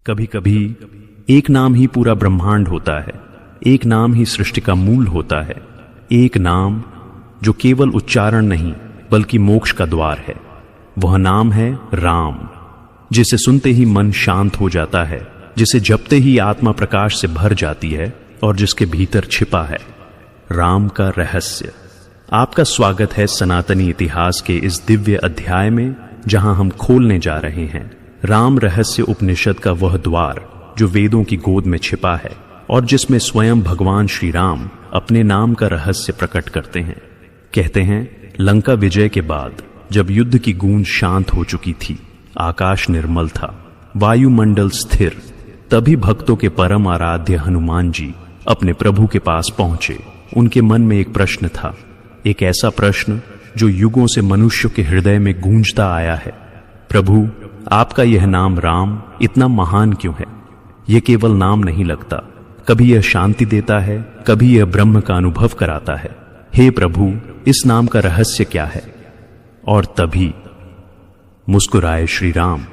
कभी कभी एक नाम ही पूरा ब्रह्मांड होता है, एक नाम ही सृष्टि का मूल होता है, एक नाम जो केवल उच्चारण नहीं बल्कि मोक्ष का द्वार है। वह नाम है राम, जिसे सुनते ही मन शांत हो जाता है, जिसे जपते ही आत्मा प्रकाश से भर जाती है और जिसके भीतर छिपा है राम का रहस्य। आपका स्वागत है सनातनी इतिहास के इस दिव्य अध्याय में, जहां हम खोलने जा रहे हैं राम रहस्य उपनिषद का वह द्वार जो वेदों की गोद में छिपा है और जिसमें स्वयं भगवान श्री राम अपने नाम का रहस्य प्रकट करते हैं। कहते हैं, लंका विजय के बाद जब युद्ध की गूंज शांत हो चुकी थी, आकाश निर्मल था, वायुमंडल स्थिर, तभी भक्तों के परम आराध्य हनुमान जी अपने प्रभु के पास पहुंचे। उनके मन में एक प्रश्न था, एक ऐसा प्रश्न जो युगों से मनुष्य के हृदय में गूंजता आया है। प्रभु, आपका यह नाम राम इतना महान क्यों है? यह केवल नाम नहीं लगता, कभी यह शांति देता है, कभी यह ब्रह्म का अनुभव कराता है। हे प्रभु, इस नाम का रहस्य क्या है? और तभी मुस्कुराए श्री राम।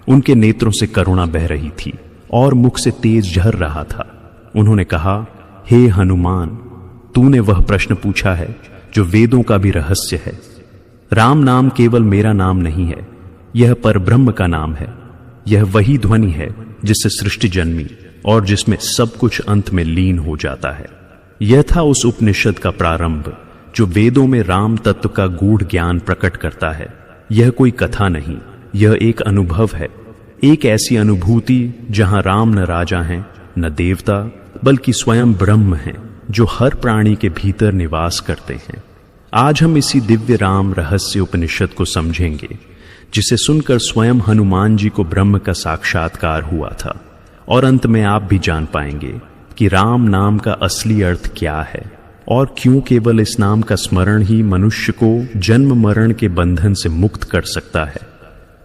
उनके नेत्रों से करुणा बह रही थी और मुख से तेज झर रहा था। उन्होंने कहा, हे हनुमान, तूने वह प्रश्न पूछा है जो वेदों का भी रहस्य है। राम नाम केवल मेरा नाम नहीं है, यह परब्रह्म का नाम है। यह वही ध्वनि है जिससे सृष्टि जन्मी और जिसमें सब कुछ अंत में लीन हो जाता है। यह था उस उपनिषद का प्रारंभ जो वेदों में राम तत्व का गूढ़ ज्ञान प्रकट करता है। यह कोई कथा नहीं, यह एक अनुभव है, एक ऐसी अनुभूति जहां राम न राजा हैं, न देवता, बल्कि स्वयं ब्रह्म हैं जो हर प्राणी के भीतर निवास करते हैं। आज हम इसी दिव्य राम रहस्य उपनिषद को समझेंगे, जिसे सुनकर स्वयं हनुमान जी को ब्रह्म का साक्षात्कार हुआ था। और अंत में आप भी जान पाएंगे कि राम नाम का असली अर्थ क्या है और क्यों केवल इस नाम का स्मरण ही मनुष्य को जन्म मरण के बंधन से मुक्त कर सकता है।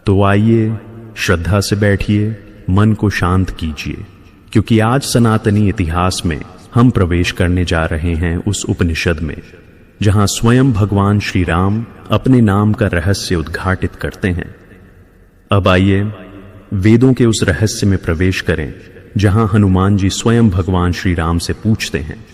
तो आइए, श्रद्धा से बैठिए, मन को शांत कीजिए, क्योंकि आज सनातनी इतिहास में हम प्रवेश करने जा रहे हैं उस उपनिषद में जहां स्वयं भगवान श्री राम अपने नाम का रहस्य उद्घाटित करते हैं। अब आइए वेदों के उस रहस्य में प्रवेश करें जहां हनुमान जी स्वयं भगवान श्री राम से पूछते हैं,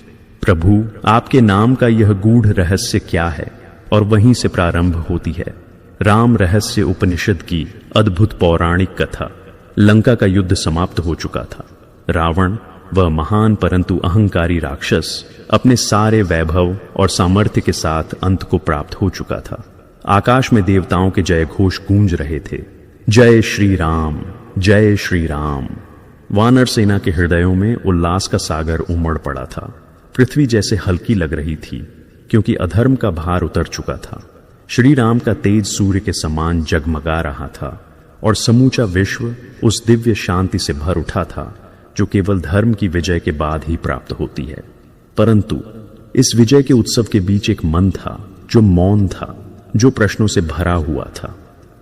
प्रभु, आपके नाम का यह गूढ़ रहस्य क्या है? और वहीं से प्रारंभ होती है राम रहस्य उपनिषद की अद्भुत पौराणिक कथा। लंका का युद्ध समाप्त हो चुका था। रावण, वह महान परंतु अहंकारी राक्षस, अपने सारे वैभव और सामर्थ्य के साथ अंत को प्राप्त हो चुका था। आकाश में देवताओं के जय घोष गूंज रहे थे, जय श्री राम, जय श्री राम। वानर सेना के हृदयों में उल्लास का सागर उमड़ पड़ा था। पृथ्वी जैसे हल्की लग रही थी, क्योंकि अधर्म का भार उतर चुका था। श्री राम का तेज सूर्य के समान जगमगा रहा था और समूचा विश्व उस दिव्य शांति से भर उठा था जो केवल धर्म की विजय के बाद ही प्राप्त होती है। परंतु इस विजय के उत्सव के बीच एक मन था जो मौन था, जो प्रश्नों से भरा हुआ था।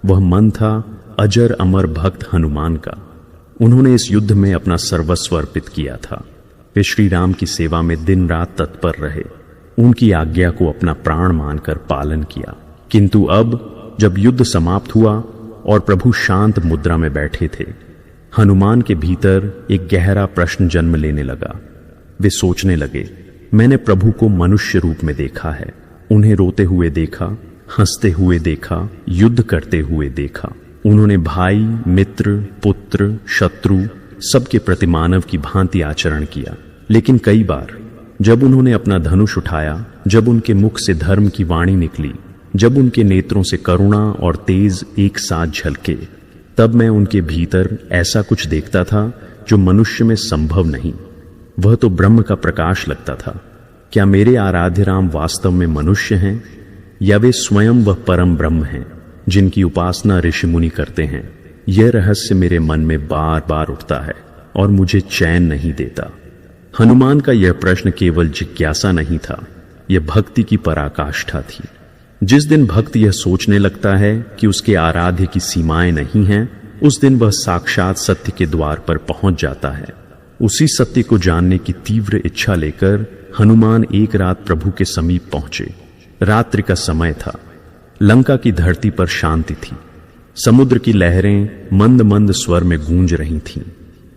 वह मन था अजर अमर भक्त हनुमान का। उन्होंने इस युद्ध में अपना सर्वस्व अर्पित किया था। वे श्री राम की सेवा में दिन रात तत्पर रहे, उनकी आज्ञा को अपना प्राण मानकर पालन किया। किंतु अब जब युद्ध समाप्त हुआ और प्रभु शांत मुद्रा में बैठे थे, हनुमान के भीतर एक गहरा प्रश्न जन्म लेने लगा। वे सोचने लगे, मैंने प्रभु को मनुष्य रूप में देखा है, उन्हें रोते हुए देखा, हंसते हुए देखा, युद्ध करते हुए देखा। उन्होंने भाई, मित्र, पुत्र, शत्रु सबके प्रति मानव की भांति आचरण किया। लेकिन कई बार जब उन्होंने अपना धनुष उठाया, जब उनके मुख से धर्म की वाणी निकली, जब उनके नेत्रों से करुणा और तेज एक साथ झलके, तब मैं उनके भीतर ऐसा कुछ देखता था जो मनुष्य में संभव नहीं। वह तो ब्रह्म का प्रकाश लगता था। क्या मेरे आराध्य राम वास्तव में मनुष्य हैं, या वे स्वयं वह परम ब्रह्म हैं जिनकी उपासना ऋषि मुनि करते हैं? यह रहस्य मेरे मन में बार बार उठता है और मुझे चैन नहीं देता। हनुमान का यह प्रश्न केवल जिज्ञासा नहीं था, यह भक्ति की पराकाष्ठा थी। जिस दिन भक्त यह सोचने लगता है कि उसके आराध्य की सीमाएं नहीं हैं, उस दिन वह साक्षात सत्य के द्वार पर पहुंच जाता है। उसी सत्य को जानने की तीव्र इच्छा लेकर हनुमान एक रात प्रभु के समीप पहुंचे। रात्रि का समय था। लंका की धरती पर शांति थी। समुद्र की लहरें मंद मंद स्वर में गूंज रही थीं।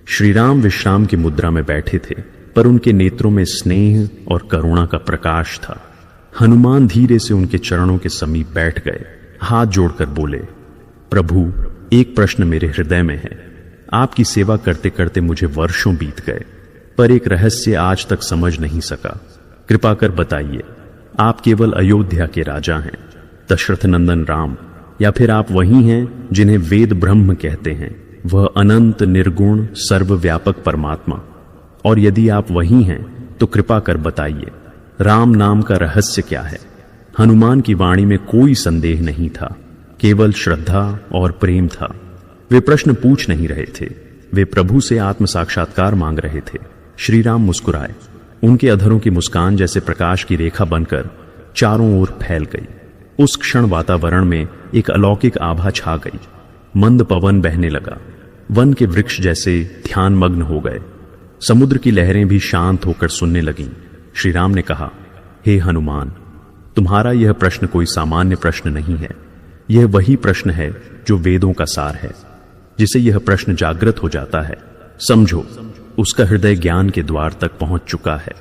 श्री राम विश्राम की मुद्रा में बैठे थे, पर उनके नेत्रों में स्नेह और करुणा का प्रकाश था। हनुमान धीरे से उनके चरणों के समीप बैठ गए, हाथ जोड़कर बोले, प्रभु, एक प्रश्न मेरे हृदय में है। आपकी सेवा करते करते मुझे वर्षों बीत गए, पर एक रहस्य आज तक समझ नहीं सका। कृपा कर बताइए, आप केवल अयोध्या के राजा हैं, दशरथ नंदन राम, या फिर आप वही हैं जिन्हें वेद ब्रह्म कहते हैं, वह अनंत निर्गुण सर्वव्यापक परमात्मा? और यदि आप वही हैं तो कृपा कर बताइए, राम नाम का रहस्य क्या है? हनुमान की वाणी में कोई संदेह नहीं था, केवल श्रद्धा और प्रेम था। वे प्रश्न पूछ नहीं रहे थे, वे प्रभु से आत्म साक्षात्कार मांग रहे थे। श्री राम मुस्कुराए, उनके अधरों की मुस्कान जैसे प्रकाश की रेखा बनकर चारों ओर फैल गई। उस क्षण वातावरण में एक अलौकिक आभा छा गई। मंद पवन बहने लगा, वन के वृक्ष जैसे ध्यानमग्न हो गए, समुद्र की लहरें भी शांत होकर सुनने लगीं। श्री राम ने कहा, हे हनुमान, तुम्हारा यह प्रश्न कोई सामान्य प्रश्न नहीं है। यह वही प्रश्न है जो वेदों का सार है। जिसे यह प्रश्न जागृत हो जाता है, समझो उसका हृदय ज्ञान के द्वार तक पहुंच चुका है।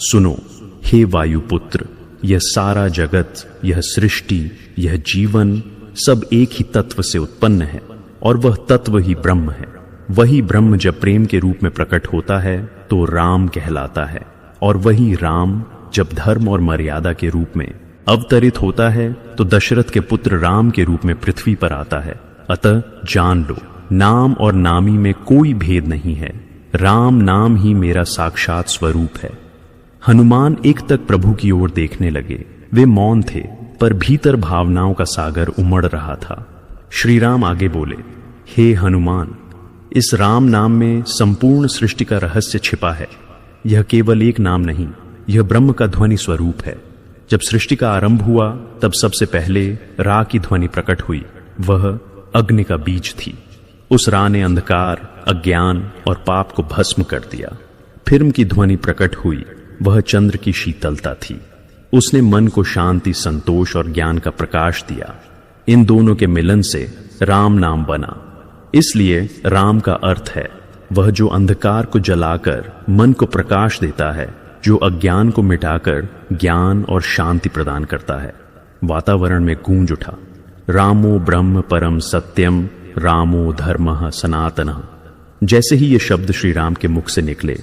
सुनो, हे वायुपुत्र, यह सारा जगत, यह सृष्टि, यह जीवन सब एक ही तत्व से उत्पन्न है, और वह तत्व ही ब्रह्म है। वही ब्रह्म जब प्रेम के रूप में प्रकट होता है तो राम कहलाता है, और वही राम जब धर्म और मर्यादा के रूप में अवतरित होता है तो दशरथ के पुत्र राम के रूप में पृथ्वी पर आता है। अतः जान लो, नाम और नामी में कोई भेद नहीं है। राम नाम ही मेरा साक्षात स्वरूप है। हनुमान एक तक प्रभु की ओर देखने लगे। वे मौन थे, पर भीतर भावनाओं का सागर उमड़ रहा था। श्री राम आगे बोले, हे हनुमान, इस राम नाम में संपूर्ण सृष्टि का रहस्य छिपा है। यह केवल एक नाम नहीं, यह ब्रह्म का ध्वनि स्वरूप है। जब सृष्टि का आरंभ हुआ तब सबसे पहले रा की ध्वनि प्रकट हुई। वह अग्नि का बीज थी। उस रा ने अंधकार, अज्ञान और पाप को भस्म कर दिया। फिर की ध्वनि प्रकट हुई। वह चंद्र की शीतलता थी। उसने मन को शांति, संतोष और ज्ञान का प्रकाश दिया। इन दोनों के मिलन से राम नाम बना। इसलिए राम का अर्थ है वह जो अंधकार को जलाकर मन को प्रकाश देता है, जो अज्ञान को मिटाकर ज्ञान और शांति प्रदान करता है। वातावरण में गूंज उठा, रामो ब्रह्म परम सत्यम, रामो धर्मः सनातनः। जैसे ही ये शब्द श्री राम के मुख से निकले,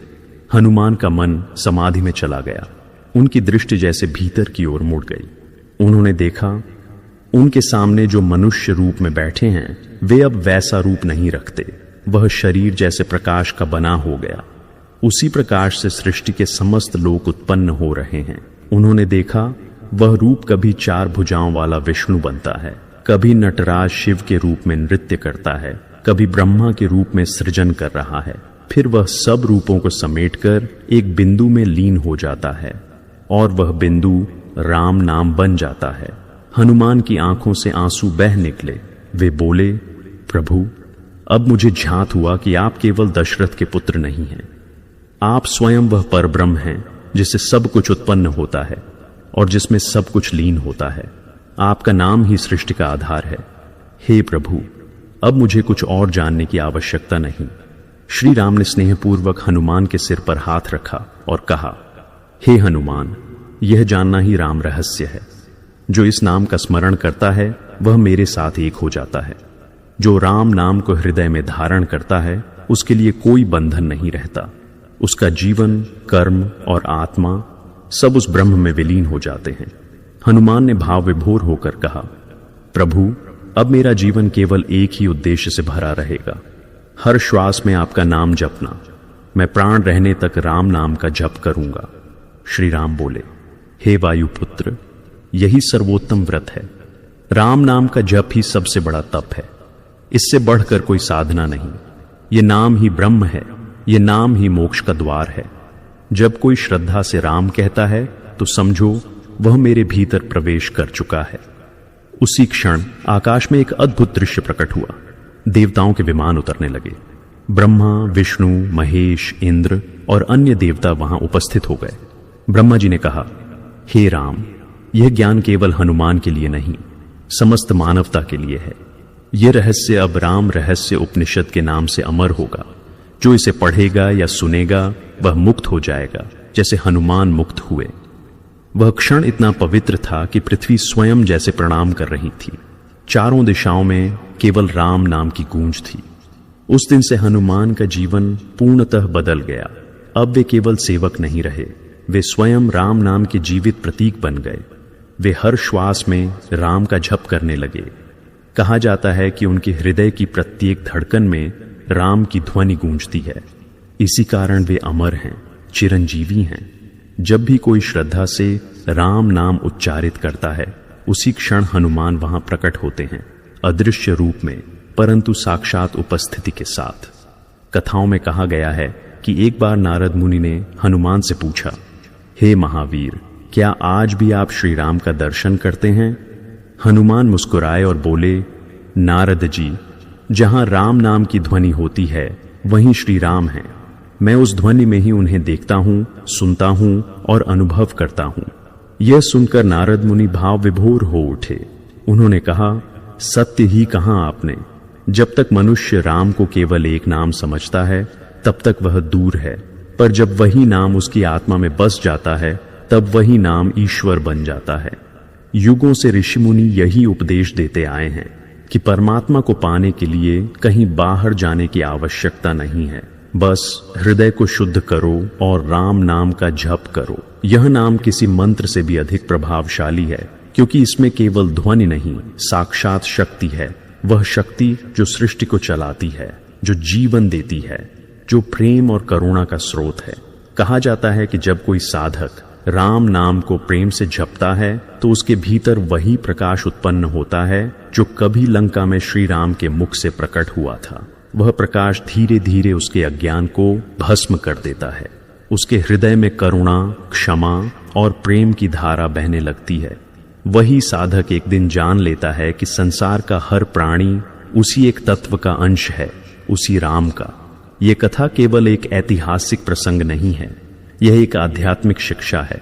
हनुमान का मन समाधि में चला गया। उनकी दृष्टि जैसे भीतर की ओर मुड़ गई। उन्होंने देखा, उनके सामने जो मनुष्य रूप में बैठे हैं वे अब वैसा रूप नहीं रखते। वह शरीर जैसे प्रकाश का बना हो गया। उसी प्रकाश से सृष्टि के समस्त लोक उत्पन्न हो रहे हैं। उन्होंने देखा, वह रूप कभी 4 भुजाओं वाला विष्णु बनता है, कभी नटराज शिव के रूप में नृत्य करता है, कभी ब्रह्मा के रूप में सृजन कर रहा है। फिर वह सब रूपों को समेटकर एक बिंदु में लीन हो जाता है, और वह बिंदु राम नाम बन जाता है। हनुमान की आंखों से आंसू बह निकले। वे बोले, प्रभु, अब मुझे झांत हुआ कि आप केवल दशरथ के पुत्र नहीं हैं। आप स्वयं वह परब्रह्म हैं जिससे सब कुछ उत्पन्न होता है और जिसमें सब कुछ लीन होता है। आपका नाम ही सृष्टि का आधार है। हे प्रभु, अब मुझे कुछ और जानने की आवश्यकता नहीं। श्री राम ने स्नेहपूर्वक हनुमान के सिर पर हाथ रखा और कहा, हे हनुमान, यह जानना ही राम रहस्य है। जो इस नाम का स्मरण करता है वह मेरे साथ एक हो जाता है। जो राम नाम को हृदय में धारण करता है उसके लिए कोई बंधन नहीं रहता। उसका जीवन, कर्म और आत्मा सब उस ब्रह्म में विलीन हो जाते हैं। हनुमान ने भाव विभोर होकर कहा, प्रभु, अब मेरा जीवन केवल एक ही उद्देश्य से भरा रहेगा, हर श्वास में आपका नाम जपना। मैं प्राण रहने तक राम नाम का जप करूंगा। श्री राम बोले, हे वायुपुत्र, यही सर्वोत्तम व्रत है। राम नाम का जप ही सबसे बड़ा तप है। इससे बढ़कर कोई साधना नहीं। ये नाम ही ब्रह्म है। ये नाम ही मोक्ष का द्वार है। जब कोई श्रद्धा से राम कहता है तो समझो वह मेरे भीतर प्रवेश कर चुका है। उसी क्षण आकाश में एक अद्भुत दृश्य प्रकट हुआ। देवताओं के विमान उतरने लगे। ब्रह्मा, विष्णु, महेश, इंद्र और अन्य देवता वहां उपस्थित हो गए। ब्रह्मा जी ने कहा, हे राम, यह ज्ञान केवल हनुमान के लिए नहीं, समस्त मानवता के लिए है। यह रहस्य अब राम रहस्य उपनिषद के नाम से अमर होगा। जो इसे पढ़ेगा या सुनेगा वह मुक्त हो जाएगा, जैसे हनुमान मुक्त हुए। वह क्षण इतना पवित्र था कि पृथ्वी स्वयं जैसे प्रणाम कर रही थी। चारों दिशाओं में केवल राम नाम की गूंज थी। उस दिन से हनुमान का जीवन पूर्णतः बदल गया। अब वे केवल सेवक नहीं रहे, वे स्वयं राम नाम के जीवित प्रतीक बन गए। वे हर श्वास में राम का जप करने लगे। कहा जाता है कि उनके हृदय की प्रत्येक धड़कन में राम की ध्वनि गूंजती है। इसी कारण वे अमर हैं, चिरंजीवी हैं। जब भी कोई श्रद्धा से राम नाम उच्चारित करता है, उसी क्षण हनुमान वहां प्रकट होते हैं, अदृश्य रूप में, परंतु साक्षात उपस्थिति के साथ। कथाओं में कहा गया है कि एक बार नारद मुनि ने हनुमान से पूछा, हे महावीर, क्या आज भी आप श्री राम का दर्शन करते हैं? हनुमान मुस्कुराए और बोले, नारद जी, जहां राम नाम की ध्वनि होती है वहीं श्री राम हैं। मैं उस ध्वनि में ही उन्हें देखता हूं, सुनता हूं और अनुभव करता हूं। यह सुनकर नारद मुनि भाव विभोर हो उठे। उन्होंने कहा, सत्य ही कहा आपने। जब तक मनुष्य राम को केवल एक नाम समझता है तब तक वह दूर है, पर जब वही नाम उसकी आत्मा में बस जाता है तब वही नाम ईश्वर बन जाता है। युगों से ऋषि मुनि यही उपदेश देते आए हैं कि परमात्मा को पाने के लिए कहीं बाहर जाने की आवश्यकता नहीं है। बस हृदय को शुद्ध करो और राम नाम का जप करो। यह नाम किसी मंत्र से भी अधिक प्रभावशाली है, क्योंकि इसमें केवल ध्वनि नहीं, साक्षात शक्ति है। वह शक्ति जो सृष्टि को चलाती है, जो जीवन देती है, जो प्रेम और करुणा का स्रोत है। कहा जाता है कि जब कोई साधक राम नाम को प्रेम से जपता है तो उसके भीतर वही प्रकाश उत्पन्न होता है जो कभी लंका में श्री राम के मुख से प्रकट हुआ था। वह प्रकाश धीरे धीरे उसके अज्ञान को भस्म कर देता है। उसके हृदय में करुणा, क्षमा और प्रेम की धारा बहने लगती है। वही साधक एक दिन जान लेता है कि संसार का हर प्राणी उसी एक तत्व का अंश है, उसी राम का। ये कथा केवल एक ऐतिहासिक प्रसंग नहीं है, यह एक आध्यात्मिक शिक्षा है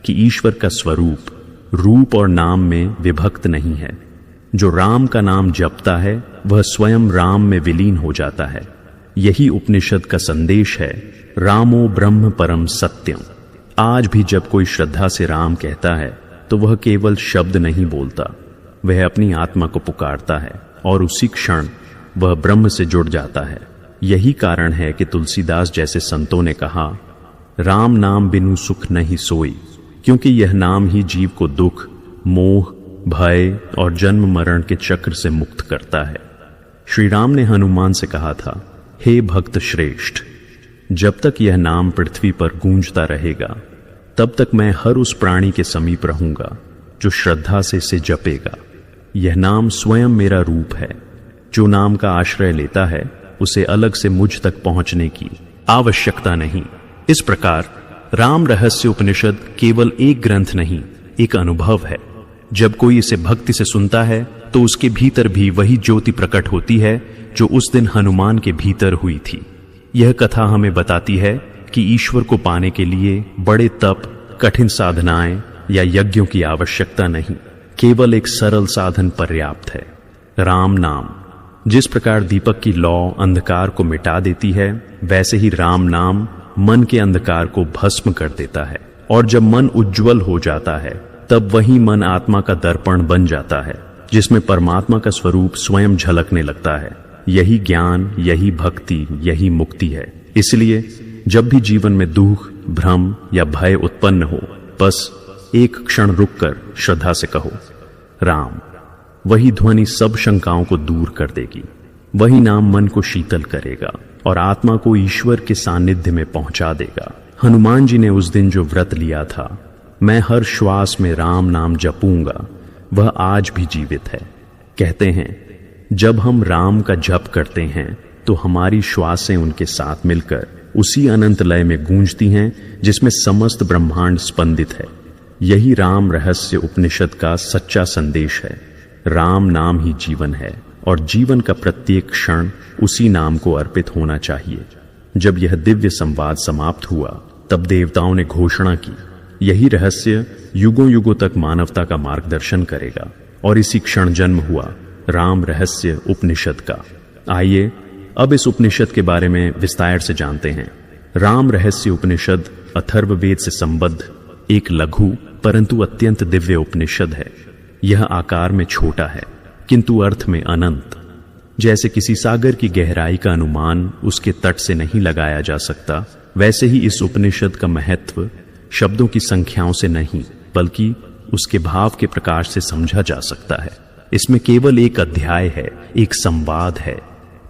कि ईश्वर का स्वरूप रूप और नाम में विभक्त नहीं है। जो राम का नाम जपता है वह स्वयं राम में विलीन हो जाता है। यही उपनिषद का संदेश है, रामो ब्रह्म परम सत्यम। आज भी जब कोई श्रद्धा से राम कहता है तो वह केवल शब्द नहीं बोलता, वह अपनी आत्मा को पुकारता है और उसी क्षण वह ब्रह्म से जुड़ जाता है। यही कारण है कि तुलसीदास जैसे संतों ने कहा, राम नाम बिनु सुख नहीं सोई, क्योंकि यह नाम ही जीव को दुख, मोह, भय और जन्म मरण के चक्र से मुक्त करता है। श्री राम ने हनुमान से कहा था, हे भक्त श्रेष्ठ, जब तक यह नाम पृथ्वी पर गूंजता रहेगा तब तक मैं हर उस प्राणी के समीप रहूंगा जो श्रद्धा से इसे जपेगा। यह नाम स्वयं मेरा रूप है। जो नाम का आश्रय लेता है उसे अलग से मुझ तक पहुंचने की आवश्यकता नहीं। इस प्रकार राम रहस्य उपनिषद केवल एक ग्रंथ नहीं, एक अनुभव है। जब कोई इसे भक्ति से सुनता है तो उसके भीतर भी वही ज्योति प्रकट होती है जो उस दिन हनुमान के भीतर हुई थी। यह कथा हमें बताती है कि ईश्वर को पाने के लिए बड़े तप, कठिन साधनाएं या यज्ञों की आवश्यकता नहीं, केवल एक सरल साधन पर्याप्त है, राम नाम। जिस प्रकार दीपक की लौ अंधकार को मिटा देती है, वैसे ही राम नाम मन के अंधकार को भस्म कर देता है। और जब मन उज्जवल हो जाता है तब वही मन आत्मा का दर्पण बन जाता है, जिसमें परमात्मा का स्वरूप स्वयं झलकने लगता है। यही ज्ञान, यही भक्ति, यही मुक्ति है। इसलिए जब भी जीवन में दुख, भ्रम या भय उत्पन्न हो, बस एक क्षण रुककर श्रद्धा से कहो, राम। वही ध्वनि सब शंकाओं को दूर कर देगी। वही नाम मन को शीतल करेगा और आत्मा को ईश्वर के सानिध्य में पहुंचा देगा। हनुमान जी ने उस दिन जो व्रत लिया था, मैं हर श्वास में राम नाम जपूंगा, वह आज भी जीवित है। कहते हैं, जब हम राम का जप करते हैं तो हमारी श्वासें उनके साथ मिलकर उसी अनंत लय में गूंजती हैं जिसमें समस्त ब्रह्मांड स्पंदित है। यही राम रहस्य उपनिषद का सच्चा संदेश है। राम नाम ही जीवन है और जीवन का प्रत्येक क्षण उसी नाम को अर्पित होना चाहिए। जब यह दिव्य संवाद समाप्त हुआ तब देवताओं ने घोषणा की, यही रहस्य युगों युगों तक मानवता का मार्गदर्शन करेगा। और इसी क्षण जन्म हुआ राम रहस्य उपनिषद का। आइए अब इस उपनिषद के बारे में विस्तार से जानते हैं। राम रहस्य उपनिषद अथर्ववेद से संबद्ध एक लघु परंतु अत्यंत दिव्य उपनिषद है। यह आकार में छोटा है किंतु अर्थ में अनंत। जैसे किसी सागर की गहराई का अनुमान उसके तट से नहीं लगाया जा सकता, वैसे ही इस उपनिषद का महत्व शब्दों की संख्याओं से नहीं बल्कि उसके भाव के प्रकाश से समझा जा सकता है। इसमें केवल एक अध्याय है, एक संवाद है,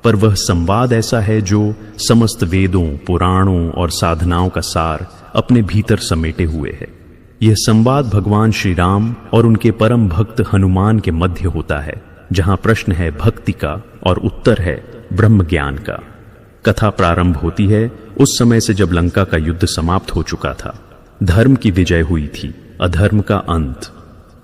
पर वह संवाद ऐसा है जो समस्त वेदों, पुराणों और साधनाओं का सार अपने भीतर समेटे हुए है। यह संवाद भगवान श्री राम और उनके परम भक्त हनुमान के मध्य होता है, जहां प्रश्न है भक्ति का और उत्तर है ब्रह्म ज्ञान का। कथा प्रारंभ होती है उस समय से जब लंका का युद्ध समाप्त हो चुका था। धर्म की विजय हुई थी, अधर्म का अंत।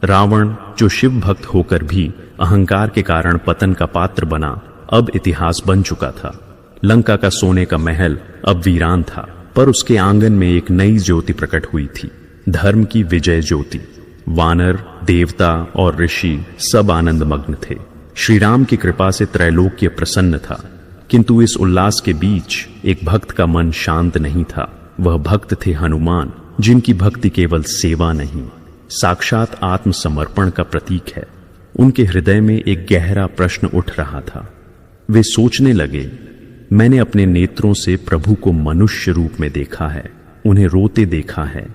रावण जो शिव भक्त होकर भी अहंकार के कारण पतन का पात्र बना, अब इतिहास बन चुका था। लंका का सोने का महल अब वीरान था, पर उसके आंगन में एक नई ज्योति प्रकट हुई थी, धर्म की विजय ज्योति। वानर, देवता और ऋषि सब आनंद मग्न थे। श्री राम की कृपा से त्रैलोक्य प्रसन्न था, किंतु इस उल्लास के बीच एक भक्त का मन शांत नहीं था। वह भक्त थे हनुमान, जिनकी भक्ति केवल सेवा नहीं, साक्षात आत्मसमर्पण का प्रतीक है। उनके हृदय में एक गहरा प्रश्न उठ रहा था। वे सोचने लगे, मैंने अपने नेत्रों से प्रभु को मनुष्य रूप में देखा है, उन्हें रोते देखा है,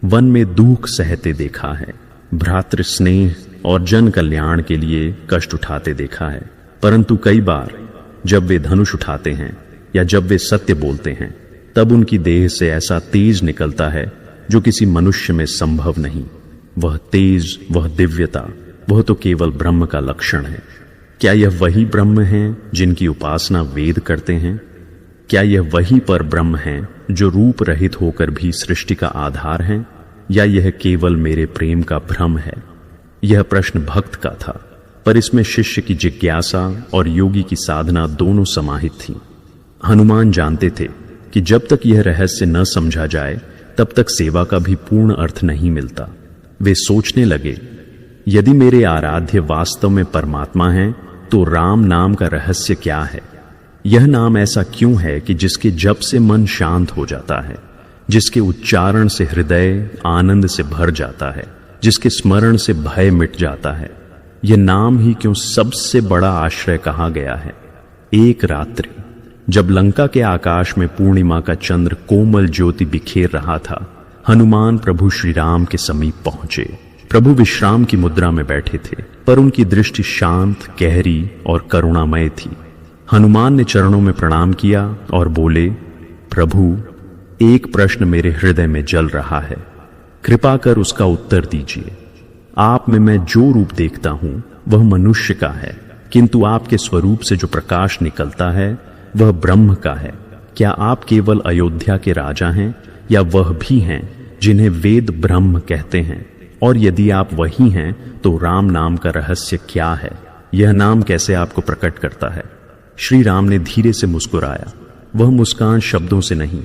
वन में दुख सहते देखा है, भ्रातृ स्नेह और जन कल्याण के लिए कष्ट उठाते देखा है। परंतु कई बार जब वे धनुष उठाते हैं या जब वे सत्य बोलते हैं, तब उनकी देह से ऐसा तेज निकलता है जो किसी मनुष्य में संभव नहीं। वह तेज, वह दिव्यता, वह तो केवल ब्रह्म का लक्षण है। क्या यह वही ब्रह्म है जिनकी उपासना वेद करते हैं? क्या यह वही पर ब्रह्म है जो रूप रहित होकर भी सृष्टि का आधार है, या यह केवल मेरे प्रेम का भ्रम है? यह प्रश्न भक्त का था, पर इसमें शिष्य की जिज्ञासा और योगी की साधना दोनों समाहित थी। हनुमान जानते थे कि जब तक यह रहस्य न समझा जाए तब तक सेवा का भी पूर्ण अर्थ नहीं मिलता। वे सोचने लगे, यदि मेरे आराध्य वास्तव में परमात्मा हैं, तो राम नाम का रहस्य क्या है? यह नाम ऐसा क्यों है कि जिसके जप से मन शांत हो जाता है, जिसके उच्चारण से हृदय आनंद से भर जाता है, जिसके स्मरण से भय मिट जाता है? यह नाम ही क्यों सबसे बड़ा आश्रय कहा गया है? एक रात्रि जब लंका के आकाश में पूर्णिमा का चंद्र कोमल ज्योति बिखेर रहा था, हनुमान प्रभु श्री राम के समीप पहुंचे। प्रभु विश्राम की मुद्रा में बैठे थे, पर उनकी दृष्टि शांत, गहरी और करुणामय थी। हनुमान ने चरणों में प्रणाम किया और बोले, प्रभु, एक प्रश्न मेरे हृदय में जल रहा है, कृपा कर उसका उत्तर दीजिए। आप में मैं जो रूप देखता हूं वह मनुष्य का है, किंतु आपके स्वरूप से जो प्रकाश निकलता है वह ब्रह्म का है। क्या आप केवल अयोध्या के राजा हैं, या वह भी हैं जिन्हें वेद ब्रह्म कहते हैं? और यदि आप वही हैं तो राम नाम का रहस्य क्या है? यह नाम कैसे आपको प्रकट करता है? श्री राम ने धीरे से मुस्कुराया। वह मुस्कान शब्दों से नहीं,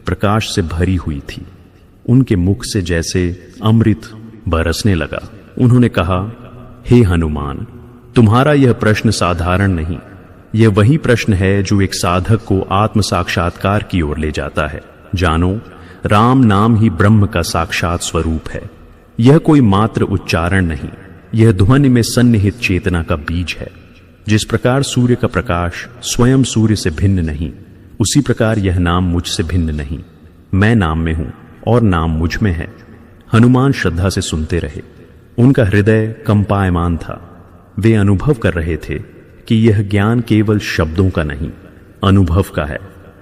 प्रकाश से भरी हुई थी। उनके मुख से जैसे अमृत बरसने लगा। उन्होंने कहा, हे हनुमान, तुम्हारा यह प्रश्न साधारण नहीं, यह वही प्रश्न है जो एक साधक को आत्म साक्षात्कार की ओर ले जाता है। जानो, राम नाम ही ब्रह्म का साक्षात स्वरूप है। यह कोई मात्र उच्चारण नहीं, यह ध्वनि में सन्निहित चेतना का बीज है। जिस प्रकार सूर्य का प्रकाश स्वयं सूर्य से भिन्न नहीं, उसी प्रकार यह नाम मुझसे भिन्न नहीं। मैं नाम में हूं और नाम मुझ में है। हनुमान श्रद्धा से सुनते रहे। उनका हृदय कंपायमान था। वे अनुभव कर रहे थे कि यह ज्ञान केवल शब्दों का नहीं, अनुभव का है।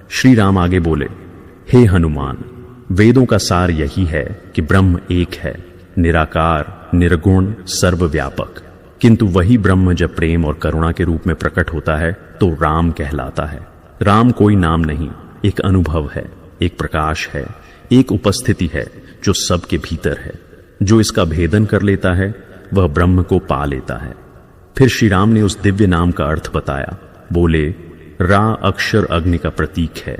श्री राम आगे बोले, हे हनुमान, वेदों का सार यही है कि ब्रह्म एक है, निराकार, निर्गुण, सर्वव्यापक। किंतु वही ब्रह्म जब प्रेम और करुणा के रूप में प्रकट होता है तो राम कहलाता है। राम कोई नाम नहीं, एक अनुभव है, एक प्रकाश है, एक उपस्थिति है जो सबके भीतर है। जो इसका भेदन कर लेता है वह ब्रह्म को पा लेता है। फिर श्री राम ने उस दिव्य नाम का अर्थ बताया। बोले, रा अक्षर अग्नि का प्रतीक है।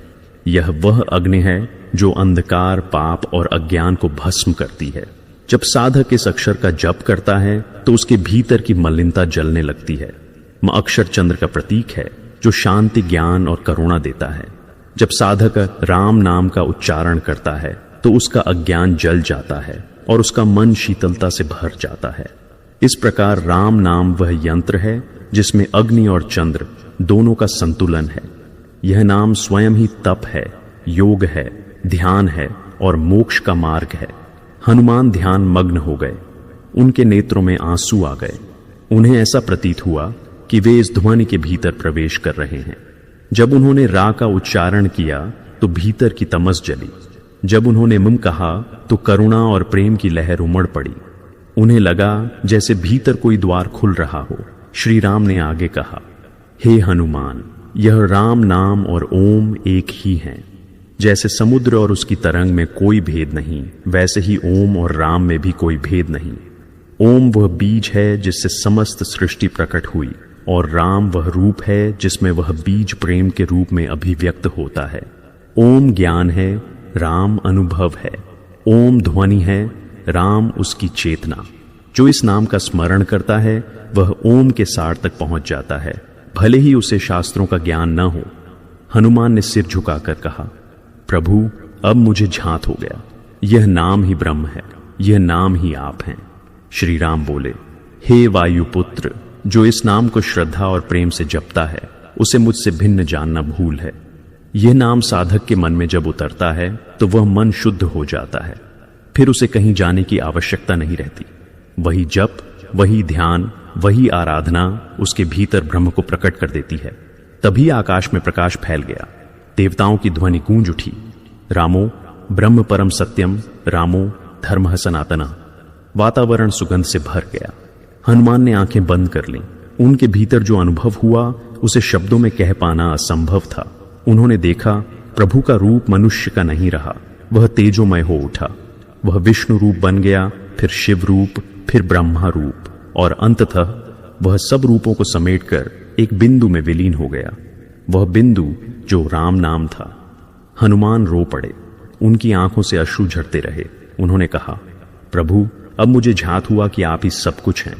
यह वह अग्नि है जो अंधकार, पाप और अज्ञान को भस्म करती है। जब साधक इस अक्षर का जप करता है तो उसके भीतर की मलिनता जलने लगती है। म अक्षर चंद्र का प्रतीक है जो शांति, ज्ञान और करुणा देता है। जब साधक राम नाम का उच्चारण करता है तो उसका अज्ञान जल जाता है और उसका मन शीतलता से भर जाता है। इस प्रकार राम नाम वह यंत्र है जिसमें अग्नि और चंद्र दोनों का संतुलन है। यह नाम स्वयं ही तप है, योग है, ध्यान है और मोक्ष का मार्ग है। हनुमान ध्यान मग्न हो गए। उनके नेत्रों में आंसू आ गए। उन्हें ऐसा प्रतीत हुआ कि वे इस ध्वनि के भीतर प्रवेश कर रहे हैं। जब उन्होंने रा का उच्चारण किया तो भीतर की तमस जली। जब उन्होंने मम कहा तो करुणा और प्रेम की लहर उमड़ पड़ी। उन्हें लगा जैसे भीतर कोई द्वार खुल रहा हो। श्री राम ने आगे कहा, हे हनुमान, यह राम नाम और ओम एक ही हैं। जैसे समुद्र और उसकी तरंग में कोई भेद नहीं, वैसे ही ओम और राम में भी कोई भेद नहीं। ओम वह बीज है जिससे समस्त सृष्टि प्रकट हुई और राम वह रूप है जिसमें वह बीज प्रेम के रूप में अभिव्यक्त होता है। ओम ज्ञान है, राम अनुभव है। ओम ध्वनि है, राम उसकी चेतना। जो इस नाम का स्मरण करता है वह ओम के सार तक पहुंच जाता है, भले ही उसे शास्त्रों का ज्ञान न हो। हनुमान ने सिर झुकाकर कहा, प्रभु, अब मुझे झांत हो गया। यह नाम ही ब्रह्म है, यह नाम ही आप हैं। श्री राम बोले, हे वायुपुत्र, जो इस नाम को श्रद्धा और प्रेम से जपता है उसे मुझसे भिन्न जानना भूल है। यह नाम साधक के मन में जब उतरता है तो वह मन शुद्ध हो जाता है। फिर उसे कहीं जाने की आवश्यकता नहीं रहती। वही जप, वही ध्यान, वही आराधना उसके भीतर ब्रह्म को प्रकट कर देती है। तभी आकाश में प्रकाश फैल गया। देवताओं की ध्वनि गूंज उठी, रामो ब्रह्म परम सत्यम, रामो धर्म सनातना। वातावरण सुगंध से भर गया। हनुमान ने आंखें बंद कर लीं। उनके भीतर जो अनुभव हुआ उसे शब्दों में कह पाना असंभव था। उन्होंने देखा प्रभु का रूप मनुष्य का नहीं रहा, वह तेजोमय हो उठा। वह विष्णु रूप बन गया, फिर शिव रूप, फिर ब्रह्मा रूप और अंततः वह सब रूपों को समेटकर एक बिंदु में विलीन हो गया। वह बिंदु जो राम नाम था। हनुमान रो पड़े। उनकी आंखों से अश्रु झरते रहे। उन्होंने कहा, प्रभु, अब मुझे झात हुआ कि आप ही सब कुछ हैं।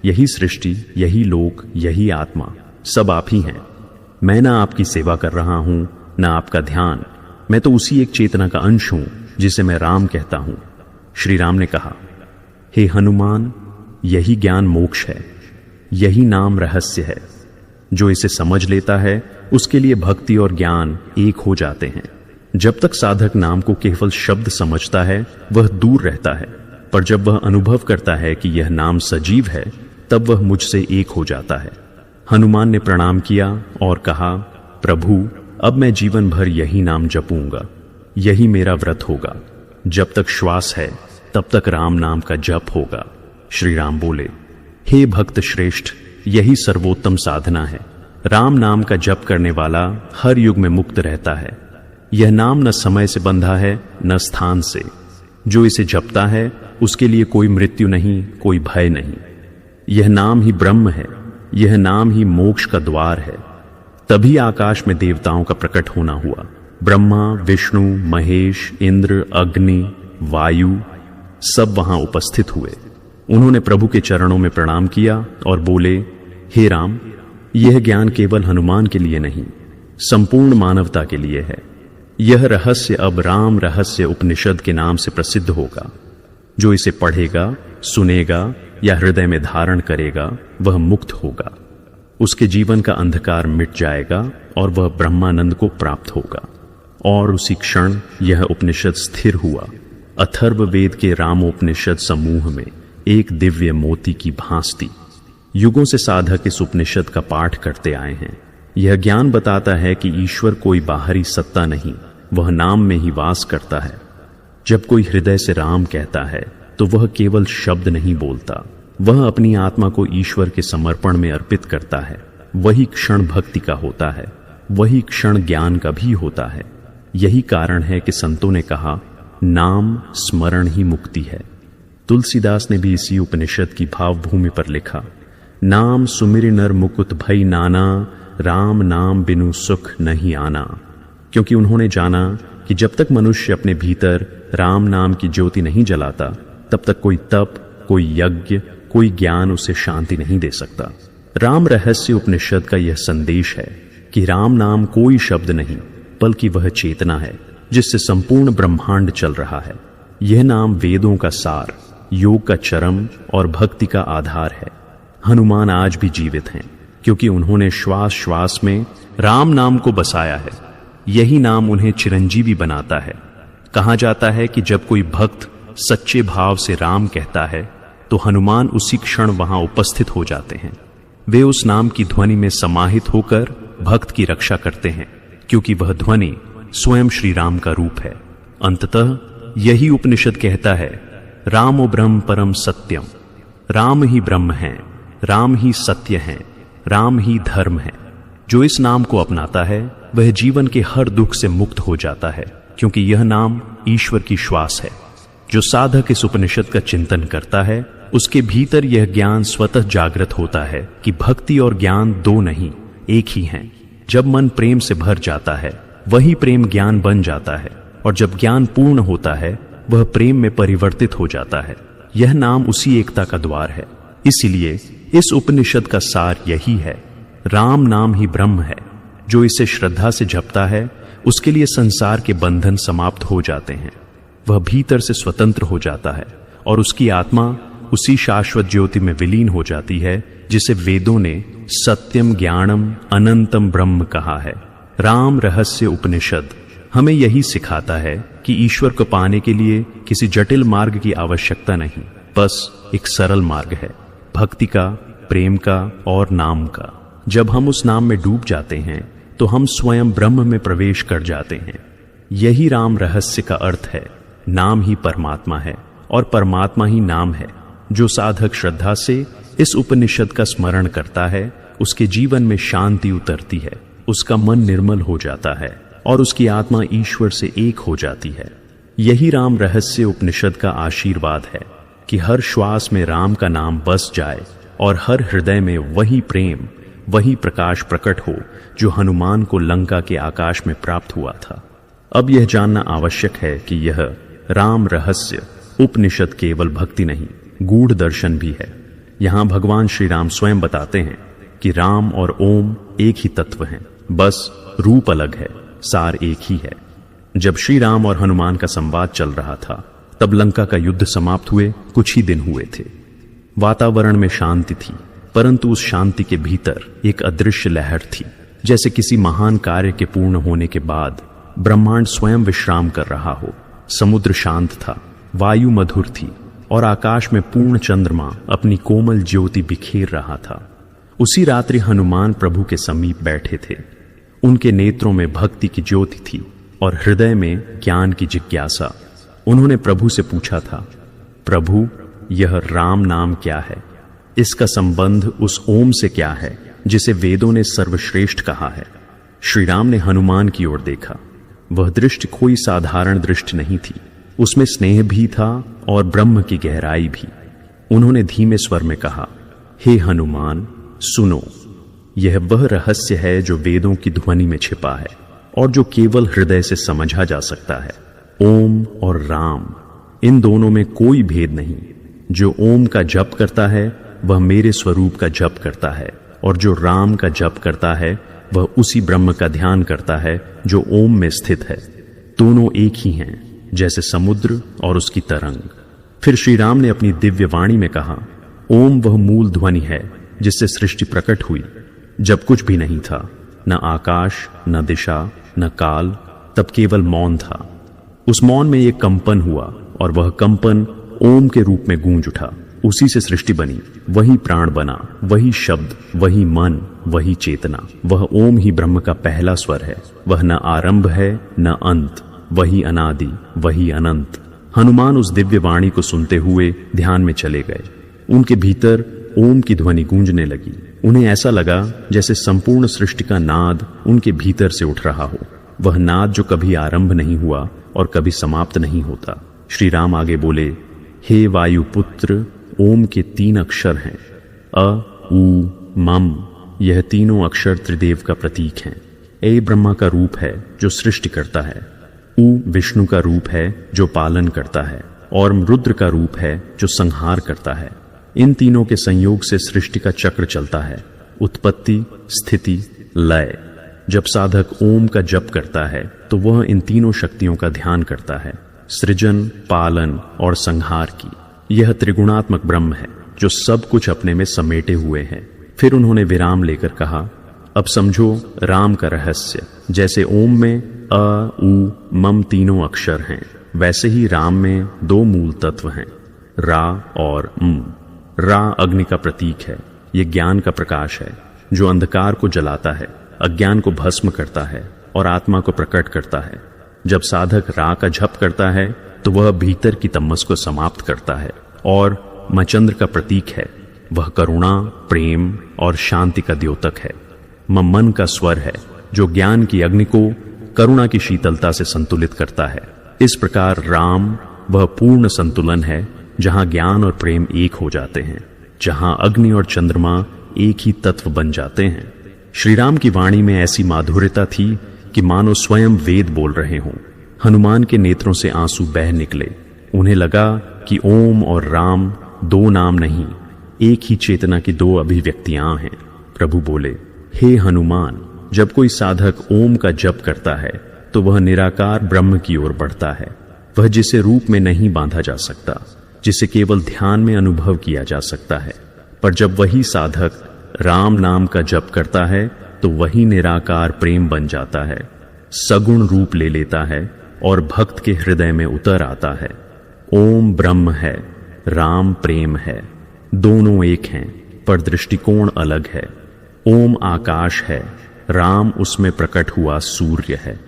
यही सृष्टि, यही लोक, यही आत्मा, सब आप ही हैं। मैं ना आपकी सेवा कर रहा हूं, ना आपका ध्यान। मैं तो उसी एक चेतना का अंश हूं जिसे मैं राम कहता हूं। श्री राम ने कहा, हे हनुमान, यही ज्ञान मोक्ष है, यही नाम रहस्य है। जो इसे समझ लेता है उसके लिए भक्ति और ज्ञान एक हो जाते हैं। जब तक साधक नाम को केवल शब्द समझता है वह दूर रहता है, पर जब वह अनुभव करता है कि यह नाम सजीव है तब वह मुझसे एक हो जाता है। हनुमान ने प्रणाम किया और कहा, प्रभु, अब मैं जीवन भर यही नाम जपूंगा, यही मेरा व्रत होगा। जब तक श्वास है तब तक राम नाम का जप होगा। श्री राम बोले, हे भक्त श्रेष्ठ, यही सर्वोत्तम साधना है। राम नाम का जप करने वाला हर युग में मुक्त रहता है। यह नाम न समय से बंधा है न स्थान से। जो इसे जपता है उसके लिए कोई मृत्यु नहीं, कोई भय नहीं। यह नाम ही ब्रह्म है, यह नाम ही मोक्ष का द्वार है। तभी आकाश में देवताओं का प्रकट होना हुआ। ब्रह्मा, विष्णु, महेश, इंद्र, अग्नि, वायु सब वहां उपस्थित हुए। उन्होंने प्रभु के चरणों में प्रणाम किया और बोले, हे राम, यह ज्ञान केवल हनुमान के लिए नहीं, संपूर्ण मानवता के लिए है। यह रहस्य अब राम रहस्य उपनिषद के नाम से प्रसिद्ध होगा। जो इसे पढ़ेगा, सुनेगा या हृदय में धारण करेगा वह मुक्त होगा। उसके जीवन का अंधकार मिट जाएगा और वह ब्रह्मानंद को प्राप्त होगा। और उसी क्षण यह उपनिषद स्थिर हुआ। अथर्ववेद के रामोपनिषद समूह में एक दिव्य मोती की भांति। युगों से साधक इस उपनिषद का पाठ करते आए हैं। यह ज्ञान बताता है कि ईश्वर कोई बाहरी सत्ता नहीं, वह नाम में ही वास करता है। जब कोई हृदय से राम कहता है तो वह केवल शब्द नहीं बोलता, वह अपनी आत्मा को ईश्वर के समर्पण में अर्पित करता है। वही क्षण भक्ति का होता है, वही क्षण ज्ञान का भी होता है। यही कारण है कि संतों ने कहा, नाम स्मरण ही मुक्ति है। तुलसीदास ने भी इसी उपनिषद की भावभूमि पर लिखा, नाम सुमिर नर मुकुत भई नाना, राम नाम बिनु सुख नहीं आना। क्योंकि उन्होंने जाना कि जब तक मनुष्य अपने भीतर राम नाम की ज्योति नहीं जलाता तब तक कोई तप, कोई यज्ञ, कोई ज्ञान उसे शांति नहीं दे सकता। राम रहस्य उपनिषद का यह संदेश है कि राम नाम कोई शब्द नहीं बल्कि वह चेतना है जिससे संपूर्ण ब्रह्मांड चल रहा है। यह नाम वेदों का सार, योग का चरम और भक्ति का आधार है। हनुमान आज भी जीवित हैं क्योंकि उन्होंने श्वास श्वास में राम नाम को बसाया है। यही नाम उन्हें चिरंजीवी बनाता है। कहा जाता है कि जब कोई भक्त सच्चे भाव से राम कहता है तो हनुमान उसी क्षण वहां उपस्थित हो जाते हैं। वे उस नाम की ध्वनि में समाहित होकर भक्त की रक्षा करते हैं क्योंकि वह ध्वनि स्वयं श्री राम का रूप है। अंततः यही उपनिषद कहता है, रामो ब्रह्म परम सत्यम। राम ही ब्रह्म है, राम ही सत्य है, राम ही धर्म है। जो इस नाम को अपनाता है वह जीवन के हर दुख से मुक्त हो जाता है क्योंकि यह नाम ईश्वर की श्वास है। जो साधक इस उपनिषद का चिंतन करता है उसके भीतर यह ज्ञान स्वतः जागृत होता है कि भक्ति और ज्ञान दो नहीं, एक ही हैं। जब मन प्रेम से भर जाता है वही प्रेम ज्ञान बन जाता है और जब ज्ञान पूर्ण होता है वह प्रेम में परिवर्तित हो जाता है। यह नाम उसी एकता का द्वार है। इसीलिए इस उपनिषद का सार यही है, राम नाम ही ब्रह्म है। जो इसे श्रद्धा से जपता है उसके लिए संसार के बंधन समाप्त हो जाते हैं। वह भीतर से स्वतंत्र हो जाता है और उसकी आत्मा उसी शाश्वत ज्योति में विलीन हो जाती है जिसे वेदों ने सत्यम ज्ञानम अनंतम ब्रह्म कहा है। राम रहस्य उपनिषद हमें यही सिखाता है कि ईश्वर को पाने के लिए किसी जटिल मार्ग की आवश्यकता नहीं, बस एक सरल मार्ग है, भक्ति का, प्रेम का और नाम का। जब हम उस नाम में डूब जाते हैं तो हम स्वयं ब्रह्म में प्रवेश कर जाते हैं। यही राम रहस्य का अर्थ है। नाम ही परमात्मा है और परमात्मा ही नाम है। जो साधक श्रद्धा से इस उपनिषद का स्मरण करता है उसके जीवन में शांति उतरती है, उसका मन निर्मल हो जाता है और उसकी आत्मा ईश्वर से एक हो जाती है। यही राम रहस्य उपनिषद का आशीर्वाद है कि हर श्वास में राम का नाम बस जाए और हर हृदय में वही प्रेम, वही प्रकाश प्रकट हो जो हनुमान को लंका के आकाश में प्राप्त हुआ था। अब यह जानना आवश्यक है कि यह राम रहस्य उपनिषद केवल भक्ति नहीं, गूढ़ दर्शन भी है। यहाँ भगवान श्री राम स्वयं बताते हैं कि राम और ओम एक ही तत्व हैं, बस रूप अलग है, सार एक ही है। जब श्री राम और हनुमान का संवाद चल रहा था तब लंका का युद्ध समाप्त हुए कुछ ही दिन हुए थे। वातावरण में शांति थी, परंतु उस शांति के भीतर एक अदृश्य लहर थी। जैसे किसी महान कार्य के पूर्ण होने के बाद ब्रह्मांड स्वयं विश्राम कर रहा हो। समुद्र शांत था, वायु मधुर थी और आकाश में पूर्ण चंद्रमा अपनी कोमल ज्योति बिखेर रहा था। उसी रात्रि हनुमान प्रभु के समीप बैठे थे। उनके नेत्रों में भक्ति की ज्योति थी और हृदय में ज्ञान की जिज्ञासा। उन्होंने प्रभु से पूछा था, प्रभु यह राम नाम क्या है? इसका संबंध उस ओम से क्या है जिसे वेदों ने सर्वश्रेष्ठ कहा है? श्री राम ने हनुमान की ओर देखा। वह दृष्टि कोई साधारण दृष्टि नहीं थी, उसमें स्नेह भी था और ब्रह्म की गहराई भी। उन्होंने धीमे स्वर में कहा, हे हनुमान सुनो, यह वह रहस्य है जो वेदों की ध्वनि में छिपा है और जो केवल हृदय से समझा जा सकता है। ओम और राम, इन दोनों में कोई भेद नहीं। जो ओम का जप करता है वह मेरे स्वरूप का जप करता है और जो राम का जप करता है वह उसी ब्रह्म का ध्यान करता है जो ओम में स्थित है। दोनों एक ही हैं, जैसे समुद्र और उसकी तरंग। फिर श्री राम ने अपनी दिव्य वाणी में कहा, ओम वह मूल ध्वनि है जिससे सृष्टि प्रकट हुई। जब कुछ भी नहीं था, न आकाश, न दिशा, न काल, तब केवल मौन था। उस मौन में एक कंपन हुआ और वह कंपन ओम के रूप में गूंज उठा। उसी से सृष्टि बनी, वही प्राण बना, वही शब्द, वही मन, वही चेतना। वह ओम ही ब्रह्म का पहला स्वर है। वह न आरंभ है न अंत, वही अनादि, वही अनंत। हनुमान उस दिव्य वाणी को सुनते हुए ध्यान में चले गए। उनके भीतर ओम की ध्वनि गूंजने लगी। उन्हें ऐसा लगा जैसे संपूर्ण सृष्टि का नाद उनके भीतर से उठ रहा हो। वह नाद जो कभी आरंभ नहीं हुआ और कभी समाप्त नहीं होता। श्री राम आगे बोले, हे वायुपुत्र, ओम के 3 अक्षर हैं, अ, उ, मम। यह तीनों अक्षर त्रिदेव का प्रतीक हैं। ए ब्रह्मा का रूप है जो सृष्टि करता है, उ विष्णु का रूप है जो पालन करता है और रुद्र का रूप है जो संहार करता है। इन तीनों के संयोग से सृष्टि का चक्र चलता है, उत्पत्ति, स्थिति, लय। जब साधक ओम का जप करता है तो वह इन तीनों शक्तियों का ध्यान करता है, सृजन, पालन और संहार की। यह त्रिगुणात्मक ब्रह्म है जो सब कुछ अपने में समेटे हुए है। फिर उन्होंने विराम लेकर कहा, अब समझो राम का रहस्य। जैसे ओम में अ, उ, मम तीनों अक्षर हैं, वैसे ही राम में दो मूल तत्व हैं, रा और रा अग्नि का प्रतीक है। ये ज्ञान का प्रकाश है जो अंधकार को जलाता है, अज्ञान को भस्म करता है और आत्मा को प्रकट करता है। जब साधक रा का जप करता है तो वह भीतर की तमस को समाप्त करता है। और मचंद्र का प्रतीक है, वह करुणा, प्रेम और शांति का द्योतक है। मन का स्वर है जो ज्ञान की अग्नि को करुणा की शीतलता से संतुलित करता है। इस प्रकार राम वह पूर्ण संतुलन है जहां ज्ञान और प्रेम एक हो जाते हैं, जहां अग्नि और चंद्रमा एक ही तत्व बन जाते हैं। श्री राम की वाणी में ऐसी माधुर्यता थी कि मानो स्वयं वेद बोल रहे हों। हनुमान के नेत्रों से आंसू बह निकले। उन्हें लगा कि ओम और राम दो नाम नहीं, एक ही चेतना की दो अभिव्यक्तियां हैं। प्रभु बोले, हे हनुमान, जब कोई साधक ओम का जप करता है तो वह निराकार ब्रह्म की ओर बढ़ता है। वह जिसे रूप में नहीं बांधा जा सकता, जिसे केवल ध्यान में अनुभव किया जा सकता है। पर जब वही साधक राम नाम का जप करता है तो वही निराकार प्रेम बन जाता है, सगुण रूप ले लेता है और भक्त के हृदय में उतर आता है। ओम ब्रह्म है, राम प्रेम है, दोनों एक हैं पर दृष्टिकोण अलग है। ओम आकाश है, राम उसमें प्रकट हुआ सूर्य है।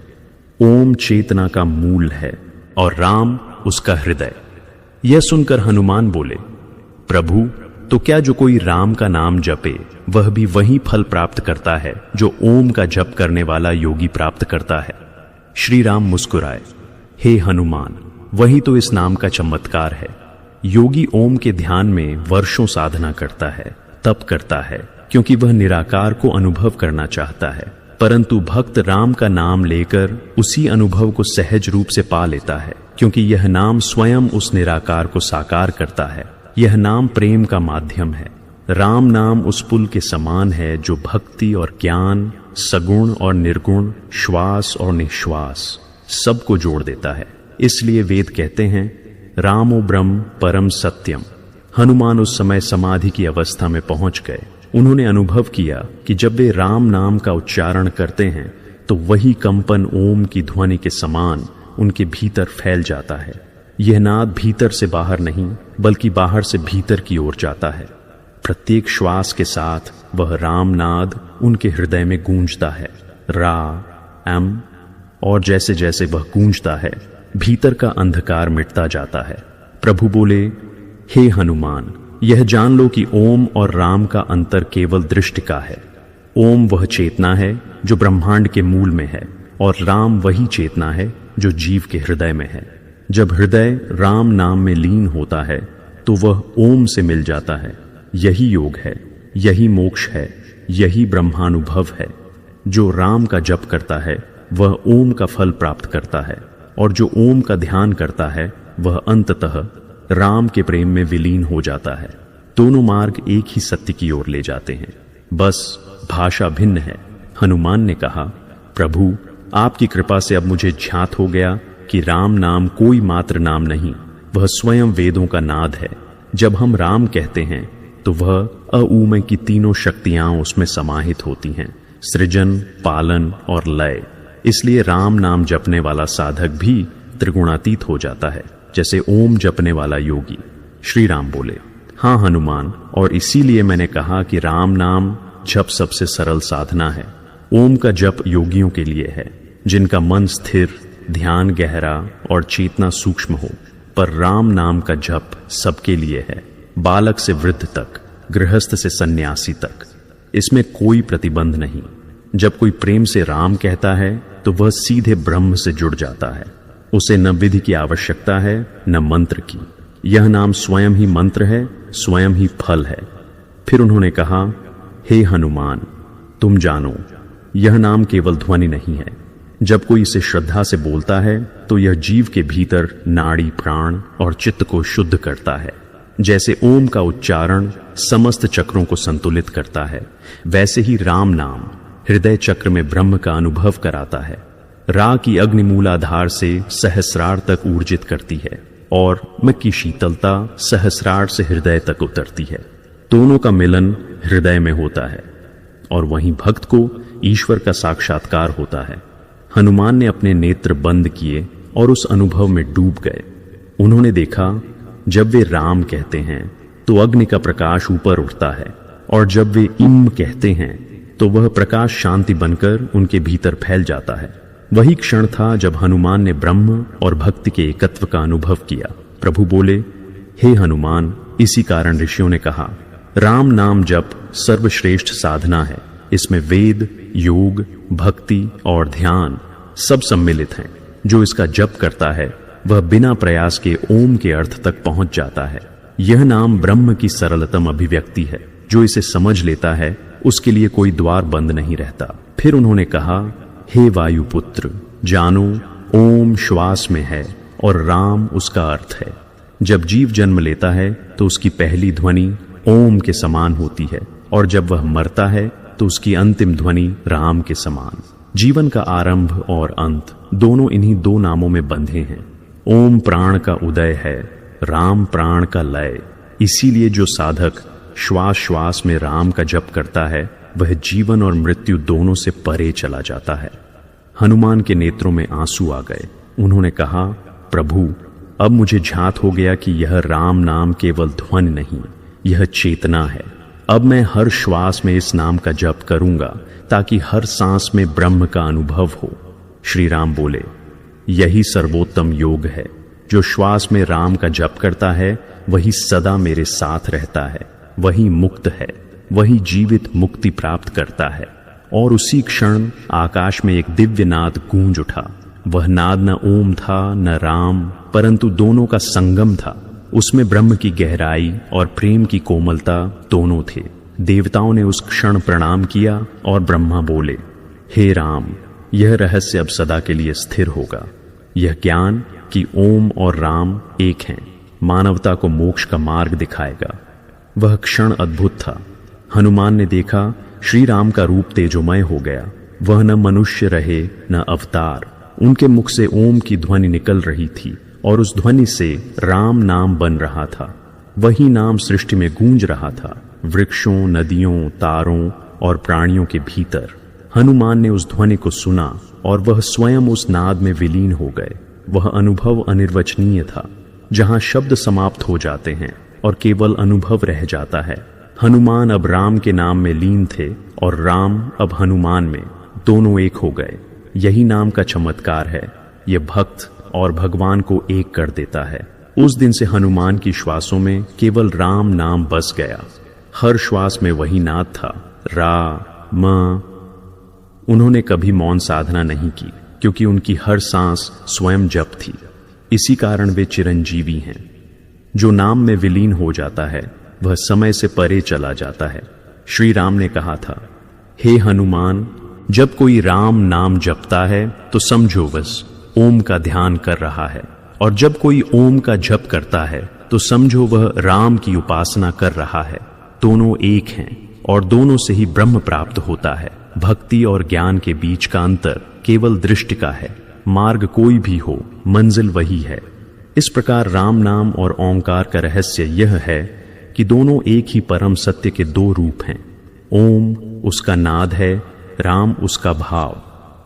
ओम चेतना का मूल है और राम उसका हृदय। यह सुनकर हनुमान बोले, प्रभु, तो क्या जो कोई राम का नाम जपे वह भी वही फल प्राप्त करता है जो ओम का जप करने वाला योगी प्राप्त करता है? श्री राम मुस्कुराए, हे हनुमान, वही तो इस नाम का चमत्कार है। योगी ओम के ध्यान में वर्षों साधना करता है, तप करता है, क्योंकि वह निराकार को अनुभव करना चाहता है। परंतु भक्त राम का नाम लेकर उसी अनुभव को सहज रूप से पा लेता है, क्योंकि यह नाम स्वयं उस निराकार को साकार करता है। यह नाम प्रेम का माध्यम है। राम नाम उस पुल के समान है जो भक्ति और ज्ञान, सगुण और निर्गुण, श्वास और निश्वास सबको जोड़ देता है। इसलिए वेद कहते हैं, रामो ब्रह्म परम सत्यम। हनुमान उस समय समाधि की अवस्था में पहुंच गए। उन्होंने अनुभव किया कि जब वे राम नाम का उच्चारण करते हैं तो वही कंपन ओम की ध्वनि के समान उनके भीतर फैल जाता है। यह नाद भीतर से बाहर नहीं बल्कि बाहर से भीतर की ओर जाता है। प्रत्येक श्वास के साथ वह राम नाद उनके हृदय में गूंजता है, रा एम, और जैसे जैसे वह गूंजता है भीतर का अंधकार मिटता जाता है। प्रभु बोले, हे हनुमान, यह जान लो कि ओम और राम का अंतर केवल दृष्टि का है। ओम वह चेतना है जो ब्रह्मांड के मूल में है और राम वही चेतना है जो जीव के हृदय में है। जब हृदय राम नाम में लीन होता है तो वह ओम से मिल जाता है। यही योग है, यही मोक्ष है, यही ब्रह्मानुभव है। जो राम का जप करता है वह ओम का फल प्राप्त करता है और जो ओम का ध्यान करता है वह अंततः राम के प्रेम में विलीन हो जाता है। दोनों मार्ग एक ही सत्य की ओर ले जाते हैं, बस भाषा भिन्न है। हनुमान ने कहा, प्रभु, आपकी कृपा से अब मुझे ज्ञात हो गया कि राम नाम कोई मात्र नाम नहीं, वह स्वयं वेदों का नाद है। जब हम राम कहते हैं तो वह अऊमय की तीनों शक्तियां उसमें समाहित होती हैं, सृजन, पालन और लय। इसलिए राम नाम जपने वाला साधक भी त्रिगुणातीत हो जाता है, जैसे ओम जपने वाला योगी। श्री राम बोले, हाँ हनुमान, और इसीलिए मैंने कहा कि राम नाम जप सबसे सरल साधना है। ओम का जप योगियों के लिए है जिनका मन स्थिर, ध्यान गहरा और चेतना सूक्ष्म हो। पर राम नाम का जप सबके लिए है, बालक से वृद्ध तक, गृहस्थ से सन्यासी तक। इसमें कोई प्रतिबंध नहीं। जब कोई प्रेम से राम कहता है तो वह सीधे ब्रह्म से जुड़ जाता है। उसे न विधि की आवश्यकता है न मंत्र की। यह नाम स्वयं ही मंत्र है, स्वयं ही फल है। फिर उन्होंने कहा, हे हनुमान, तुम जानो, यह नाम केवल ध्वनि नहीं है। जब कोई इसे श्रद्धा से बोलता है तो यह जीव के भीतर नाड़ी, प्राण और चित्त को शुद्ध करता है। जैसे ओम का उच्चारण समस्त चक्रों को संतुलित करता है, वैसे ही राम नाम हृदय चक्र में ब्रह्म का अनुभव कराता है। रा की अग्नि मूलाधार से सहस्रार तक ऊर्जित करती है और म की शीतलता सहस्रार से हृदय तक उतरती है। दोनों का मिलन हृदय में होता है और वहीं भक्त को ईश्वर का साक्षात्कार होता है। हनुमान ने अपने नेत्र बंद किए और उस अनुभव में डूब गए। उन्होंने देखा, जब वे राम कहते हैं तो अग्नि का प्रकाश ऊपर उठता है और जब वे इम कहते हैं तो वह प्रकाश शांति बनकर उनके भीतर फैल जाता है। वही क्षण था जब हनुमान ने ब्रह्म और भक्ति के एकत्व का अनुभव किया। प्रभु बोले, हे हनुमान, इसी कारण ऋषियों ने कहा, राम नाम जप सर्वश्रेष्ठ साधना है। इसमें वेद, योग, भक्ति और ध्यान सब सम्मिलित हैं। जो इसका जप करता है वह बिना प्रयास के ओम के अर्थ तक पहुंच जाता है। यह नाम ब्रह्म की सरलतम अभिव्यक्ति है। जो इसे समझ लेता है उसके लिए कोई द्वार बंद नहीं रहता। फिर उन्होंने कहा, हे वायुपुत्र, जानो ओम श्वास में है और राम उसका अर्थ है। जब जीव जन्म लेता है तो उसकी पहली ध्वनि ओम के समान होती है और जब वह मरता है तो उसकी अंतिम ध्वनि राम के समान। जीवन का आरंभ और अंत दोनों इन्हीं दो नामों में बंधे हैं। ओम प्राण का उदय है, राम प्राण का लय। इसीलिए जो साधक श्वास श्वास में राम का जप करता है वह जीवन और मृत्यु दोनों से परे चला जाता है। हनुमान के नेत्रों में आंसू आ गए। उन्होंने कहा, प्रभु, अब मुझे झात हो गया कि यह राम नाम केवल ध्वनि नहीं, यह चेतना है। अब मैं हर श्वास में इस नाम का जप करूंगा ताकि हर सांस में ब्रह्म का अनुभव हो। श्री राम बोले, यही सर्वोत्तम योग है। जो श्वास में राम का जप करता है वही सदा मेरे साथ रहता है, वही मुक्त है, वही जीवित मुक्ति प्राप्त करता है। और उसी क्षण आकाश में एक दिव्य नाद गूंज उठा। वह नाद न ओम था न राम, परंतु दोनों का संगम था। उसमें ब्रह्म की गहराई और प्रेम की कोमलता दोनों थे। देवताओं ने उस क्षण प्रणाम किया और ब्रह्मा बोले, हे राम, यह रहस्य अब सदा के लिए स्थिर होगा। यह ज्ञान कि ओम और राम एक हैं मानवता को मोक्ष का मार्ग दिखाएगा। वह क्षण अद्भुत था। हनुमान ने देखा, श्री राम का रूप तेजोमय हो गया। वह न मनुष्य रहे न अवतार। उनके मुख से ओम की ध्वनि निकल रही थी और उस ध्वनि से राम नाम बन रहा था। वही नाम सृष्टि में गूंज रहा था, वृक्षों, नदियों, तारों और प्राणियों के भीतर। हनुमान ने उस ध्वनि को सुना और वह स्वयं उस नाद में विलीन हो गए। वह अनुभव अनिर्वचनीय था, जहां शब्द समाप्त हो जाते हैं और केवल अनुभव रह जाता है। हनुमान अब राम के नाम में लीन थे और राम अब हनुमान में, दोनों एक हो गए। यही नाम का चमत्कार है। यह भक्त और भगवान को एक कर देता है। उस दिन से हनुमान की श्वासों में केवल राम नाम बस गया। हर श्वास में वही नाद था, रा म। उन्होंने कभी मौन साधना नहीं की क्योंकि उनकी हर सांस स्वयं जप थी। इसी कारण वे चिरंजीवी हैं। जो नाम में विलीन हो जाता है वह समय से परे चला जाता है। श्री राम ने कहा था, हे हनुमान, जब कोई राम नाम जपता है तो समझो बस ओम का ध्यान कर रहा है, और जब कोई ओम का जप करता है तो समझो वह राम की उपासना कर रहा है। दोनों एक हैं और दोनों से ही ब्रह्म प्राप्त होता है। भक्ति और ज्ञान के बीच का अंतर केवल दृष्टि का है। मार्ग कोई भी हो, मंजिल वही है। इस प्रकार राम नाम और ओंकार का रहस्य यह है कि दोनों एक ही परम सत्य के दो रूप हैं। ओम उसका नाद है, राम उसका भाव।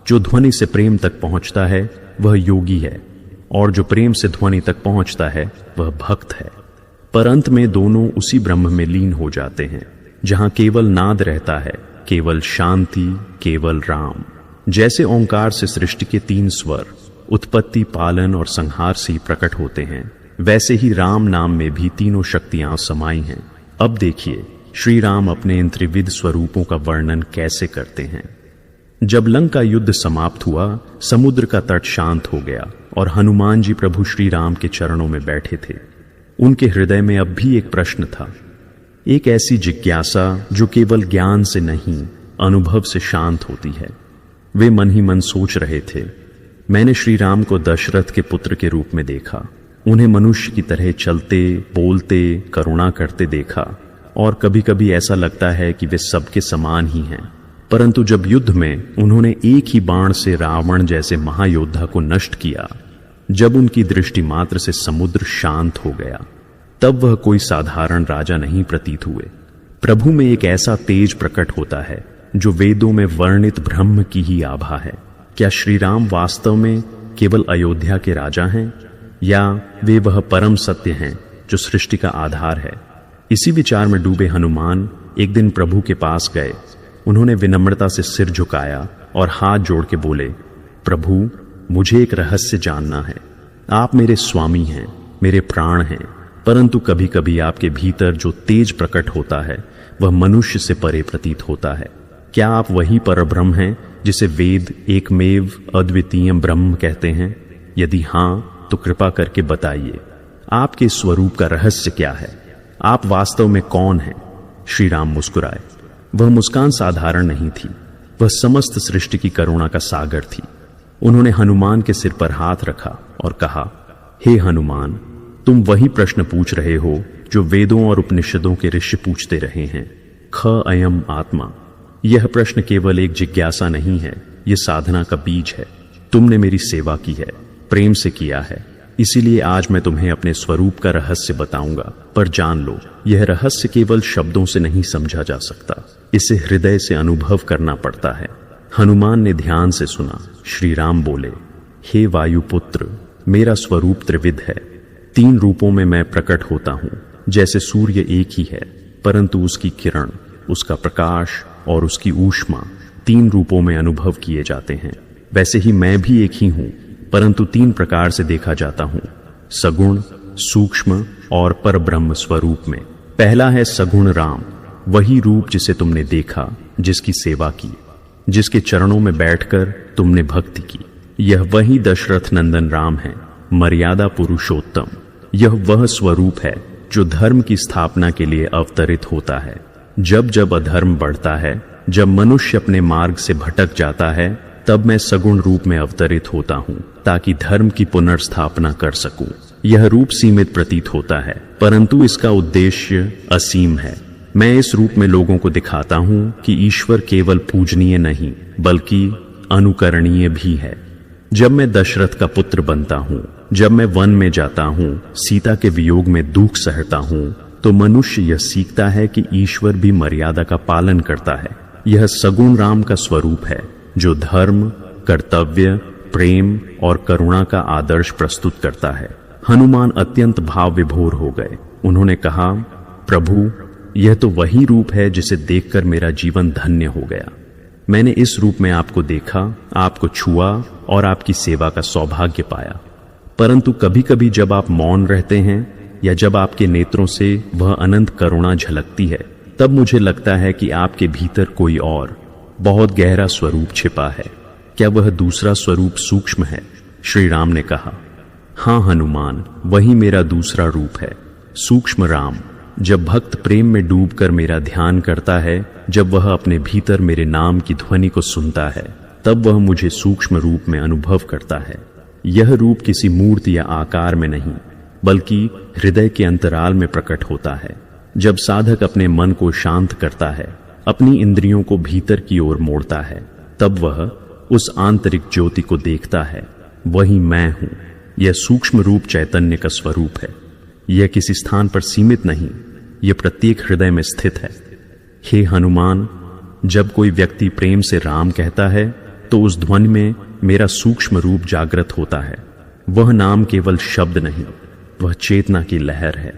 जो ध्वनि से प्रेम तक पहुंचता है वह योगी है, और जो प्रेम से ध्वनि तक पहुंचता है वह भक्त है। पर अंत में दोनों उसी ब्रह्म में लीन हो जाते हैं, जहां केवल नाद रहता है, केवल शांति, केवल राम। जैसे ओंकार से सृष्टि के 3 स्वर उत्पत्ति, पालन और संहार से ही प्रकट होते हैं, वैसे ही राम नाम में भी तीनों शक्तियां समाई हैं। अब देखिए श्री राम अपने इन त्रिविध स्वरूपों का वर्णन कैसे करते हैं। जब लंका युद्ध समाप्त हुआ, समुद्र का तट शांत हो गया और हनुमान जी प्रभु श्री राम के चरणों में बैठे थे। उनके हृदय में अब भी एक प्रश्न था, एक ऐसी जिज्ञासा जो केवल ज्ञान से नहीं, अनुभव से शांत होती है। वे मन ही मन सोच रहे थे, मैंने श्री राम को दशरथ के पुत्र के रूप में देखा। उन्हें मनुष्य की तरह चलते, बोलते, करुणा करते देखा, और कभी कभी ऐसा लगता है कि वे सबके समान ही हैं। परंतु जब युद्ध में उन्होंने एक ही बाण से रावण जैसे महायोद्धा को नष्ट किया, जब उनकी दृष्टि मात्र से समुद्र शांत हो गया, तब वह कोई साधारण राजा नहीं प्रतीत हुए। प्रभु में एक ऐसा तेज प्रकट होता है जो वेदों में वर्णित ब्रह्म की ही आभा है। क्या श्री राम वास्तव में केवल अयोध्या के राजा हैं, या वे वह परम सत्य हैं जो सृष्टि का आधार है? इसी विचार में डूबे हनुमान एक दिन प्रभु के पास गए। उन्होंने विनम्रता से सिर झुकाया और हाथ जोड़ के बोले, प्रभु, मुझे एक रहस्य जानना है। आप मेरे स्वामी हैं, मेरे प्राण हैं, परंतु कभी कभी आपके भीतर जो तेज प्रकट होता है वह मनुष्य से परे प्रतीत होता है। क्या आप वही परब्रह्म हैं जिसे वेद एकमेव अद्वितीय ब्रह्म कहते हैं? यदि हाँ, तो कृपा करके बताइए, आपके स्वरूप का रहस्य क्या है? आप वास्तव में कौन हैं? श्री राम मुस्कुराए। वह मुस्कान साधारण नहीं थी, वह समस्त सृष्टि की करुणा का सागर थी। उन्होंने हनुमान के सिर पर हाथ रखा और कहा, हे हनुमान, तुम वही प्रश्न पूछ रहे हो जो वेदों और उपनिषदों के ऋषि पूछते रहे हैं। ख अयम आत्मा। यह प्रश्न केवल एक जिज्ञासा नहीं है, यह साधना का बीज है। तुमने मेरी सेवा की है, प्रेम से किया है, इसीलिए आज मैं तुम्हें अपने स्वरूप का रहस्य बताऊंगा। पर जान लो, यह रहस्य केवल शब्दों से नहीं समझा जा सकता, इसे हृदय से अनुभव करना पड़ता है। हनुमान ने ध्यान से सुना। श्री राम बोले, हे वायुपुत्र, मेरा स्वरूप त्रिविध है। 3 रूपों में मैं प्रकट होता हूं। जैसे सूर्य एक ही है, परंतु उसकी किरण, उसका प्रकाश और उसकी ऊष्मा 3 रूपों में अनुभव किए जाते हैं, वैसे ही मैं भी एक ही हूं, परंतु 3 प्रकार से देखा जाता हूं, सगुण, सूक्ष्म और परब्रह्म स्वरूप में। पहला है सगुण राम, वही रूप जिसे तुमने देखा, जिसकी सेवा की, जिसके चरणों में बैठकर तुमने भक्ति की। यह वही दशरथ नंदन राम है, मर्यादा पुरुषोत्तम। यह वह स्वरूप है जो धर्म की स्थापना के लिए अवतरित होता है। जब जब अधर्म बढ़ता है, जब मनुष्य अपने मार्ग से भटक जाता है, तब मैं सगुण रूप में अवतरित होता हूं, ताकि धर्म की पुनर्स्थापना कर सकूं। यह रूप सीमित प्रतीत होता है, परंतु इसका उद्देश्य असीम है। मैं इस रूप में लोगों को दिखाता हूं कि ईश्वर केवल पूजनीय नहीं, बल्कि अनुकरणीय भी है। जब मैं दशरथ का पुत्र बनता हूं, जब मैं वन में जाता हूं, सीता के वियोग में दुख सहता हूं, तो मनुष्य यह सीखता है कि ईश्वर भी मर्यादा का पालन करता है। यह सगुण राम का स्वरूप है, जो धर्म, कर्तव्य, प्रेम और करुणा का आदर्श प्रस्तुत करता है। हनुमान अत्यंत भाव विभोर हो गए। उन्होंने कहा, प्रभु, यह तो वही रूप है जिसे देखकर मेरा जीवन धन्य हो गया। मैंने इस रूप में आपको देखा, आपको छुआ और आपकी सेवा का सौभाग्य पाया। परंतु कभी कभी जब आप मौन रहते हैं या जब आपके नेत्रों से वह अनंत करुणा झलकती है, तब मुझे लगता है कि आपके भीतर कोई और बहुत गहरा स्वरूप छिपा है। क्या वह दूसरा स्वरूप सूक्ष्म है? श्री राम ने कहा, हाँ हनुमान, वही मेरा दूसरा रूप है, सूक्ष्म राम। जब भक्त प्रेम में डूबकर मेरा ध्यान करता है, जब वह अपने भीतर मेरे नाम की ध्वनि को सुनता है, तब वह मुझे सूक्ष्म रूप में अनुभव करता है। यह रूप किसी मूर्ति या आकार में नहीं, बल्कि हृदय के अंतराल में प्रकट होता है। जब साधक अपने मन को शांत करता है, अपनी इंद्रियों को भीतर की ओर मोड़ता है, तब वह उस आंतरिक ज्योति को देखता है। वही मैं हूं। यह सूक्ष्म रूप चैतन्य का स्वरूप है। यह किसी स्थान पर सीमित नहीं, यह प्रत्येक हृदय में स्थित है। हे हनुमान, जब कोई व्यक्ति प्रेम से राम कहता है, तो उस ध्वनि में मेरा सूक्ष्म रूप जागृत होता है। वह नाम केवल शब्द नहीं, वह चेतना की लहर है।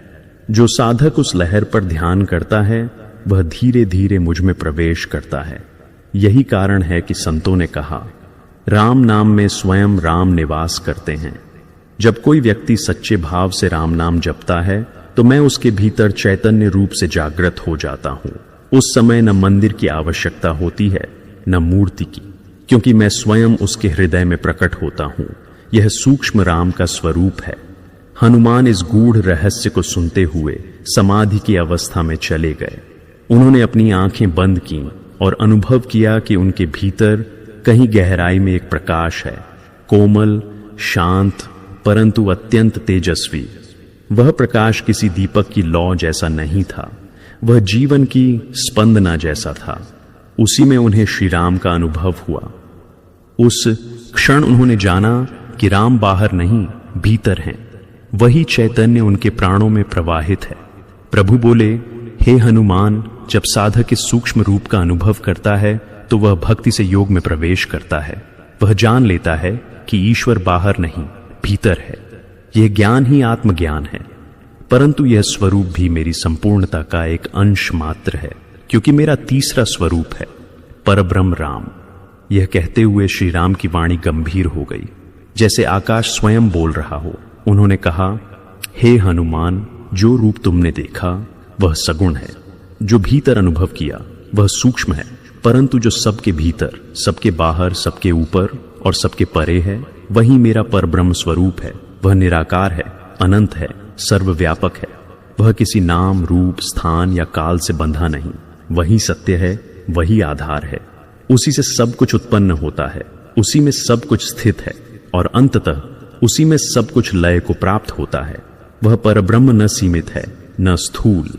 जो साधक उस लहर पर ध्यान करता है, वह धीरे धीरे मुझ में प्रवेश करता है। यही कारण है कि संतों ने कहा, राम नाम में स्वयं राम निवास करते हैं। जब कोई व्यक्ति सच्चे भाव से राम नाम जपता है, तो मैं उसके भीतर चैतन्य रूप से जागृत हो जाता हूं। उस समय न मंदिर की आवश्यकता होती है, न मूर्ति की, क्योंकि मैं स्वयं उसके हृदय में प्रकट होता हूं। यह सूक्ष्म राम का स्वरूप है। हनुमान इस गूढ़ रहस्य को सुनते हुए समाधि की अवस्था में चले गए। उन्होंने अपनी आंखें बंद की और अनुभव किया कि उनके भीतर कहीं गहराई में एक प्रकाश है, कोमल, शांत, परंतु अत्यंत तेजस्वी। वह प्रकाश किसी दीपक की लौ जैसा नहीं था, वह जीवन की स्पंदना जैसा था। उसी में उन्हें श्री राम का अनुभव हुआ। उस क्षण उन्होंने जाना कि राम बाहर नहीं, भीतर हैं। वही चैतन्य उनके प्राणों में प्रवाहित है। प्रभु बोले, हे हनुमान, जब साधक इस सूक्ष्म रूप का अनुभव करता है तो वह भक्ति से योग में प्रवेश करता है। वह जान लेता है कि ईश्वर बाहर नहीं, भीतर है। यह ज्ञान ही आत्मज्ञान है। परंतु यह स्वरूप भी मेरी संपूर्णता का एक अंश मात्र है, क्योंकि मेरा तीसरा स्वरूप है, परब्रह्म राम। यह कहते हुए श्री राम की वाणी गंभीर हो गई, जैसे आकाश स्वयं बोल रहा हो। उन्होंने कहा, हे हनुमान, जो रूप तुमने देखा वह सगुण है। जो भीतर अनुभव किया वह सूक्ष्म है, परंतु जो सबके भीतर, सबके बाहर, सबके ऊपर और सबके परे है, वही मेरा परब्रह्म स्वरूप है। वह निराकार है, अनंत है, सर्वव्यापक है। वह किसी नाम, रूप, स्थान या काल से बंधा नहीं। वही सत्य है, वही आधार है। उसी से सब कुछ उत्पन्न होता है, उसी में सब कुछ स्थित है और अंततः उसी में सब कुछ लय को प्राप्त होता है। वह परब्रह्म न सीमित है, न स्थूल।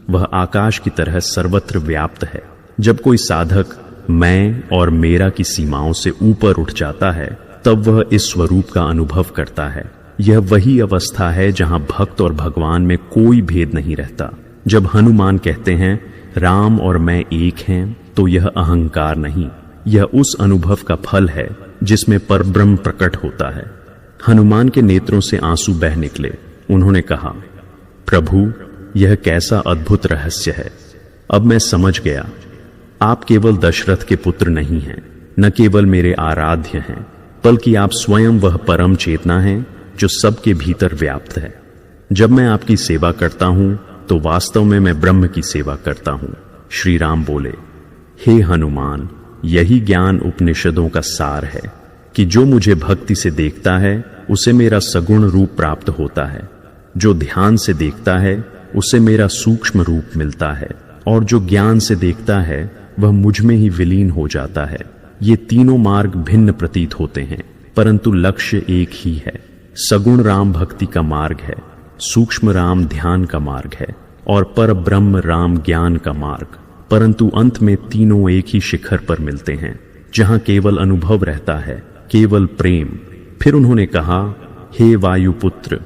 वह आकाश की तरह सर्वत्र व्याप्त है। जब कोई साधक मैं और मेरा की सीमाओं से ऊपर उठ जाता है, तब वह इस स्वरूप का अनुभव करता है। यह वही अवस्था है जहां भक्त और भगवान में कोई भेद नहीं रहता। जब हनुमान कहते हैं राम और मैं एक हैं, तो यह अहंकार नहीं, यह उस अनुभव का फल है जिसमें परब्रह्म प्रकट होता है। हनुमान के नेत्रों से आंसू बह निकले। उन्होंने कहा, प्रभु, यह कैसा अद्भुत रहस्य है। अब मैं समझ गया। आप केवल दशरथ के पुत्र नहीं हैं, न केवल मेरे आराध्य हैं, बल्कि आप स्वयं वह परम चेतना हैं जो सबके भीतर व्याप्त है। जब मैं आपकी सेवा करता हूं तो वास्तव में मैं ब्रह्म की सेवा करता हूं। श्री राम बोले, हे हनुमान, यही ज्ञान उपनिषदों का सार है कि जो मुझे भक्ति से देखता है उसे मेरा सगुण रूप प्राप्त होता है। जो ध्यान से देखता है उसे मेरा सूक्ष्म रूप मिलता है, और जो ज्ञान से देखता है वह मुझ में ही विलीन हो जाता है। ये तीनों मार्ग भिन्न प्रतीत होते हैं, परंतु लक्ष्य एक ही है। सगुण राम भक्ति का मार्ग है, सूक्ष्म राम ध्यान का मार्ग है, और पर ब्रह्म राम ज्ञान का मार्ग। परंतु अंत में तीनों एक ही शिखर पर मिलते हैं, जहां केवल अनुभव रहता है, केवल प्रेम। फिर उन्होंने कहा, हे वायुपुत्र,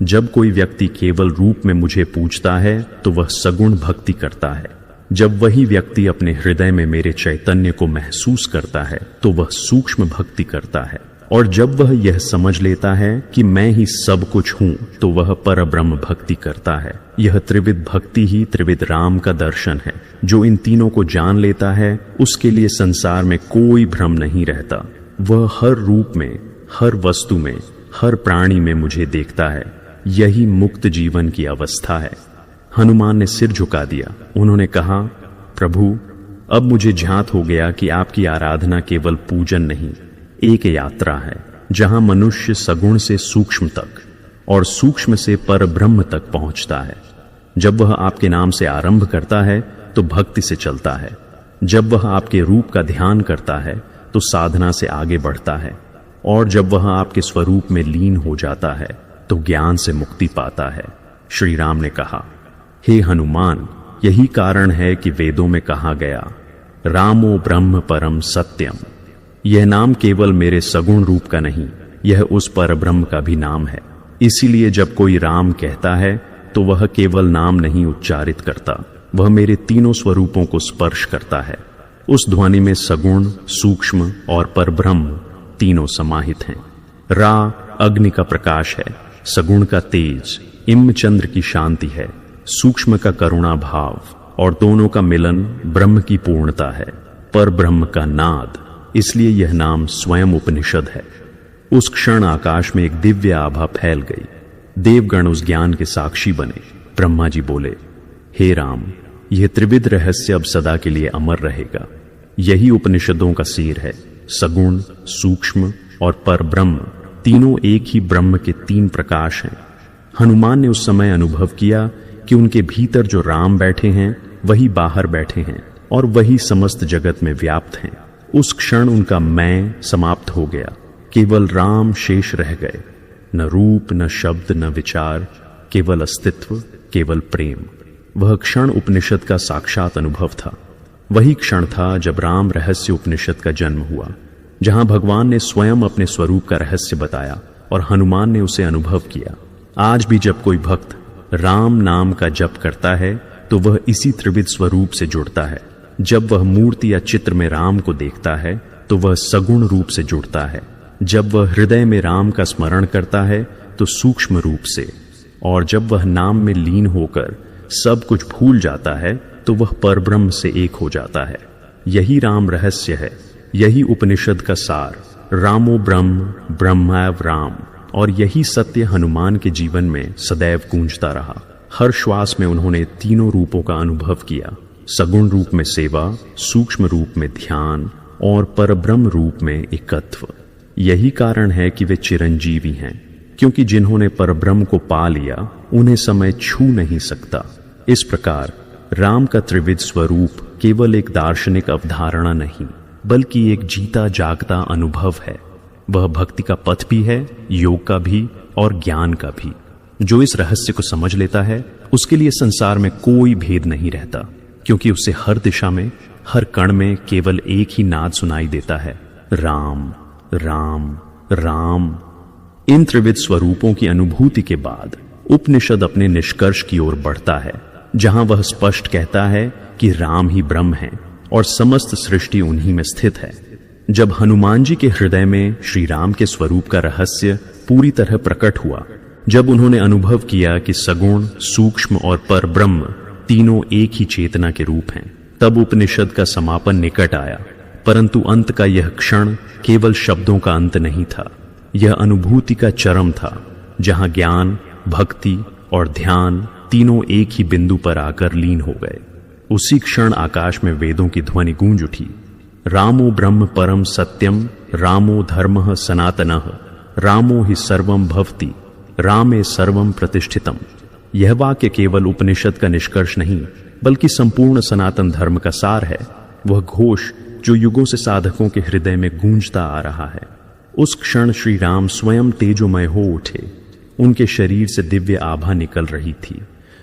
जब कोई व्यक्ति केवल रूप में मुझे पूजता है तो वह सगुण भक्ति करता है। जब वही व्यक्ति अपने हृदय में मेरे चैतन्य को महसूस करता है तो वह सूक्ष्म भक्ति करता है। और जब वह यह समझ लेता है कि मैं ही सब कुछ हूं तो वह परब्रह्म भक्ति करता है। यह त्रिविध भक्ति ही त्रिविध राम का दर्शन है। जो इन तीनों को जान लेता है उसके लिए संसार में कोई भ्रम नहीं रहता। वह हर रूप में, हर वस्तु में, हर प्राणी में मुझे देखता है। यही मुक्त जीवन की अवस्था है। हनुमान ने सिर झुका दिया। उन्होंने कहा, प्रभु, अब मुझे ज्ञात हो गया कि आपकी आराधना केवल पूजन नहीं, एक यात्रा है, जहां मनुष्य सगुण से सूक्ष्म तक और सूक्ष्म से परब्रह्म तक पहुंचता है। जब वह आपके नाम से आरंभ करता है तो भक्ति से चलता है। जब वह आपके रूप का ध्यान करता है तो साधना से आगे बढ़ता है, और जब वह आपके स्वरूप में लीन हो जाता है तो ज्ञान से मुक्ति पाता है। श्री राम ने कहा, हे हनुमान, यही कारण है कि वेदों में कहा गया, रामो ब्रह्म परम सत्यम। यह नाम केवल मेरे सगुण रूप का नहीं, यह उस परब्रह्म का भी नाम है। इसीलिए जब कोई राम कहता है तो वह केवल नाम नहीं उच्चारित करता, वह मेरे तीनों स्वरूपों को स्पर्श करता है। उस ध्वनि में सगुण, सूक्ष्म और परब्रह्म तीनों समाहित हैं। रा अग्नि का प्रकाश है, सगुण का तेज, इम्म चंद्र की शांति है, सूक्ष्म का करुणा भाव, और दोनों का मिलन ब्रह्म की पूर्णता है, पर ब्रह्म का नाद। इसलिए यह नाम स्वयं उपनिषद है। उस क्षण आकाश में एक दिव्य आभा फैल गई। देवगण उस ज्ञान के साक्षी बने। ब्रह्मा जी बोले, हे राम, यह त्रिविध रहस्य अब सदा के लिए अमर रहेगा। यही उपनिषदों का सिर है। सगुण, सूक्ष्म और परब्रह्म तीनों एक ही ब्रह्म के तीन प्रकाश हैं। हनुमान ने उस समय अनुभव किया कि उनके भीतर जो राम बैठे हैं वही बाहर बैठे हैं और वही समस्त जगत में व्याप्त हैं। उस क्षण उनका मैं समाप्त हो गया, केवल राम शेष रह गए। न रूप, न शब्द, न विचार, केवल अस्तित्व, केवल प्रेम। वह क्षण उपनिषद का साक्षात अनुभव था। वही क्षण था जब राम रहस्य उपनिषद का जन्म हुआ, जहां भगवान ने स्वयं अपने स्वरूप का रहस्य बताया और हनुमान ने उसे अनुभव किया। आज भी जब कोई भक्त राम नाम का जप करता है तो वह इसी त्रिविध स्वरूप से जुड़ता है। जब वह मूर्ति या चित्र में राम को देखता है तो वह सगुण रूप से जुड़ता है। जब वह हृदय में राम का स्मरण करता है तो सूक्ष्म रूप से, और जब वह नाम में लीन होकर सब कुछ भूल जाता है तो वह परब्रह्म से एक हो जाता है। यही राम रहस्य है, यही उपनिषद का सार। रामो ब्रह्म ब्रह्मैव राम, और यही सत्य हनुमान के जीवन में सदैव गूंजता रहा। हर श्वास में उन्होंने तीनों रूपों का अनुभव किया, सगुण रूप में सेवा, सूक्ष्म रूप में ध्यान और परब्रह्म रूप में एकत्व। यही कारण है कि वे चिरंजीवी हैं, क्योंकि जिन्होंने परब्रह्म को पा लिया उन्हें समय छू नहीं सकता। इस प्रकार राम का त्रिविध स्वरूप केवल एक दार्शनिक अवधारणा नहीं, बल्कि एक जीता जागता अनुभव है। वह भक्ति का पथ भी है, योग का भी और ज्ञान का भी। जो इस रहस्य को समझ लेता है उसके लिए संसार में कोई भेद नहीं रहता, क्योंकि उसे हर दिशा में, हर कण में केवल एक ही नाद सुनाई देता है, राम राम राम। इन त्रिविध स्वरूपों की अनुभूति के बाद उपनिषद अपने निष्कर्ष की ओर बढ़ता है, जहां वह स्पष्ट कहता है कि राम ही ब्रह्म है और समस्त सृष्टि उन्हीं में स्थित है। जब हनुमान जी के हृदय में श्री राम के स्वरूप का रहस्य पूरी तरह प्रकट हुआ, जब उन्होंने अनुभव किया कि सगुण, सूक्ष्म और परब्रह्म तीनों एक ही चेतना के रूप हैं, तब उपनिषद का समापन निकट आया। परंतु अंत का यह क्षण केवल शब्दों का अंत नहीं था, यह अनुभूति का चरम था, जहां ज्ञान, भक्ति और ध्यान तीनों एक ही बिंदु पर आकर लीन हो गए। उसी क्षण आकाश में वेदों की ध्वनि गूंज उठी, रामो ब्रह्म परम सत्यम, रामो धर्मः सनातनः, रामो हि सर्वं भवति, रामे सर्वं प्रतिष्ठितम। यह वाक्य केवल उपनिषद का निष्कर्ष नहीं, बल्कि संपूर्ण सनातन धर्म का सार है। वह घोष जो युगों से साधकों के हृदय में गूंजता आ रहा है। उस क्षण श्री राम स्वयं तेजोमय हो उठे। उनके शरीर से दिव्य आभा निकल रही थी,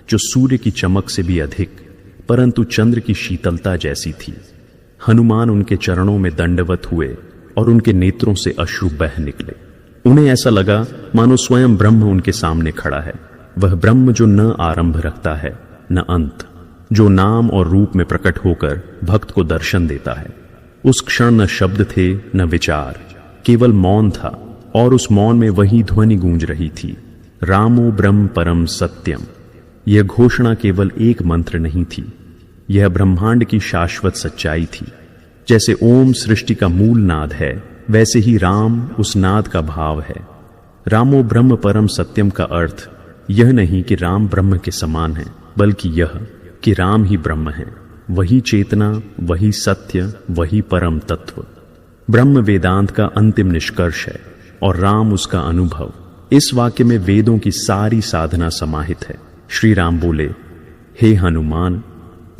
जो सूर्य की चमक से भी अधिक, परंतु चंद्र की शीतलता जैसी थी। हनुमान उनके चरणों में दंडवत हुए और उनके नेत्रों से अश्रु बह निकले। उन्हें ऐसा लगा मानो स्वयं ब्रह्म उनके सामने खड़ा है। वह ब्रह्म जो न आरंभ रखता है न अंत, जो नाम और रूप में प्रकट होकर भक्त को दर्शन देता है। उस क्षण न शब्द थे न विचार, केवल मौन था, और उस मौन में वही ध्वनि गूंज रही थी, रामो ब्रह्म परम सत्यम। यह घोषणा केवल एक मंत्र नहीं थी, यह ब्रह्मांड की शाश्वत सच्चाई थी। जैसे ओम सृष्टि का मूल नाद है, वैसे ही राम उस नाद का भाव है। रामो ब्रह्म परम सत्यम का अर्थ यह नहीं कि राम ब्रह्म के समान है, बल्कि यह कि राम ही ब्रह्म है, वही चेतना, वही सत्य, वही परम तत्व। ब्रह्म वेदांत का अंतिम निष्कर्ष है और राम उसका अनुभव। इस वाक्य में वेदों की सारी साधना समाहित है। श्री राम बोले, हे हनुमान,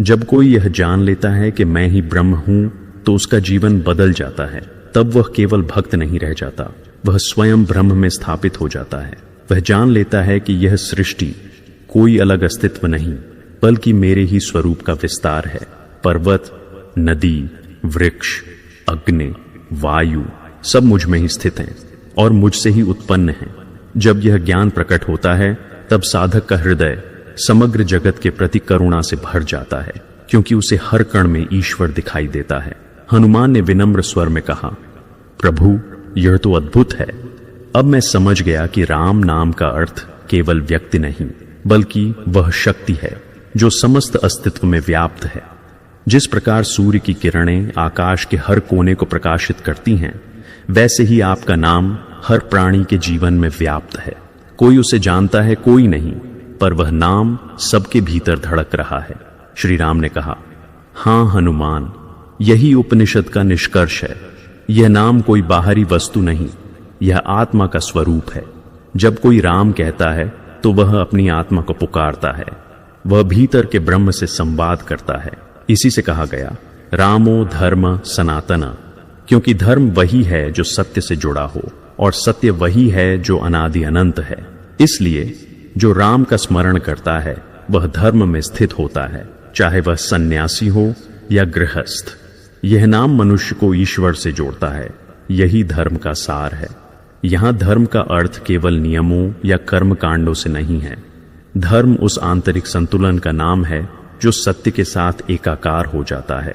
जब कोई यह जान लेता है कि मैं ही ब्रह्म हूं तो उसका जीवन बदल जाता है। तब वह केवल भक्त नहीं रह जाता, वह स्वयं ब्रह्म में स्थापित हो जाता है। वह जान लेता है कि यह सृष्टि कोई अलग अस्तित्व नहीं, बल्कि मेरे ही स्वरूप का विस्तार है। पर्वत, नदी, वृक्ष, अग्नि, वायु सब मुझ में ही स्थित हैं और मुझसे ही उत्पन्न हैं। जब यह ज्ञान प्रकट होता है तब साधक का हृदय समग्र जगत के प्रति करुणा से भर जाता है, क्योंकि उसे हर कण में ईश्वर दिखाई देता है। हनुमान ने विनम्र स्वर में कहा, प्रभु, यह तो अद्भुत है। अब मैं समझ गया कि राम नाम का अर्थ केवल व्यक्ति नहीं, बल्कि वह शक्ति है जो समस्त अस्तित्व में व्याप्त है। जिस प्रकार सूर्य की किरणें आकाश के हर कोने को प्रकाशित करती हैं, वैसे ही आपका नाम हर प्राणी के जीवन में व्याप्त है। कोई उसे जानता है, कोई नहीं, पर वह नाम सबके भीतर धड़क रहा है। श्री राम ने कहा, हां हनुमान, यही उपनिषद का निष्कर्ष है। यह नाम कोई बाहरी वस्तु नहीं, यह आत्मा का स्वरूप है। जब कोई राम कहता है तो वह अपनी आत्मा को पुकारता है, वह भीतर के ब्रह्म से संवाद करता है। इसी से कहा गया, रामो धर्म सनातन, क्योंकि धर्म वही है जो सत्य से जुड़ा हो और सत्य वही है जो अनादि अनंत है। इसलिए जो राम का स्मरण करता है वह धर्म में स्थित होता है, चाहे वह सन्यासी हो या गृहस्थ। यह नाम मनुष्य को ईश्वर से जोड़ता है। यही धर्म का सार है। यहां धर्म का अर्थ केवल नियमों या कर्म कांडों से नहीं है। धर्म उस आंतरिक संतुलन का नाम है जो सत्य के साथ एकाकार हो जाता है।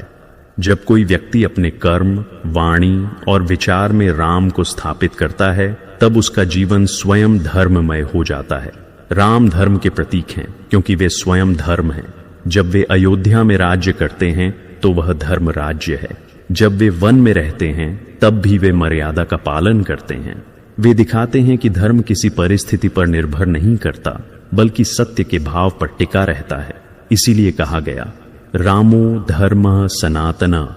जब कोई व्यक्ति अपने कर्म, वाणी और विचार में राम को स्थापित करता है, तब उसका जीवन स्वयं धर्ममय हो जाता है। राम धर्म के प्रतीक हैं क्योंकि वे स्वयं धर्म हैं। जब वे अयोध्या में राज्य करते हैं तो वह धर्म राज्य है। जब वे वन में रहते हैं तब भी वे मर्यादा का पालन करते हैं। वे दिखाते हैं कि धर्म किसी परिस्थिति पर निर्भर नहीं करता, बल्कि सत्य के भाव पर टिका रहता है। इसीलिए कहा गया, रामो धर्मः सनातनः।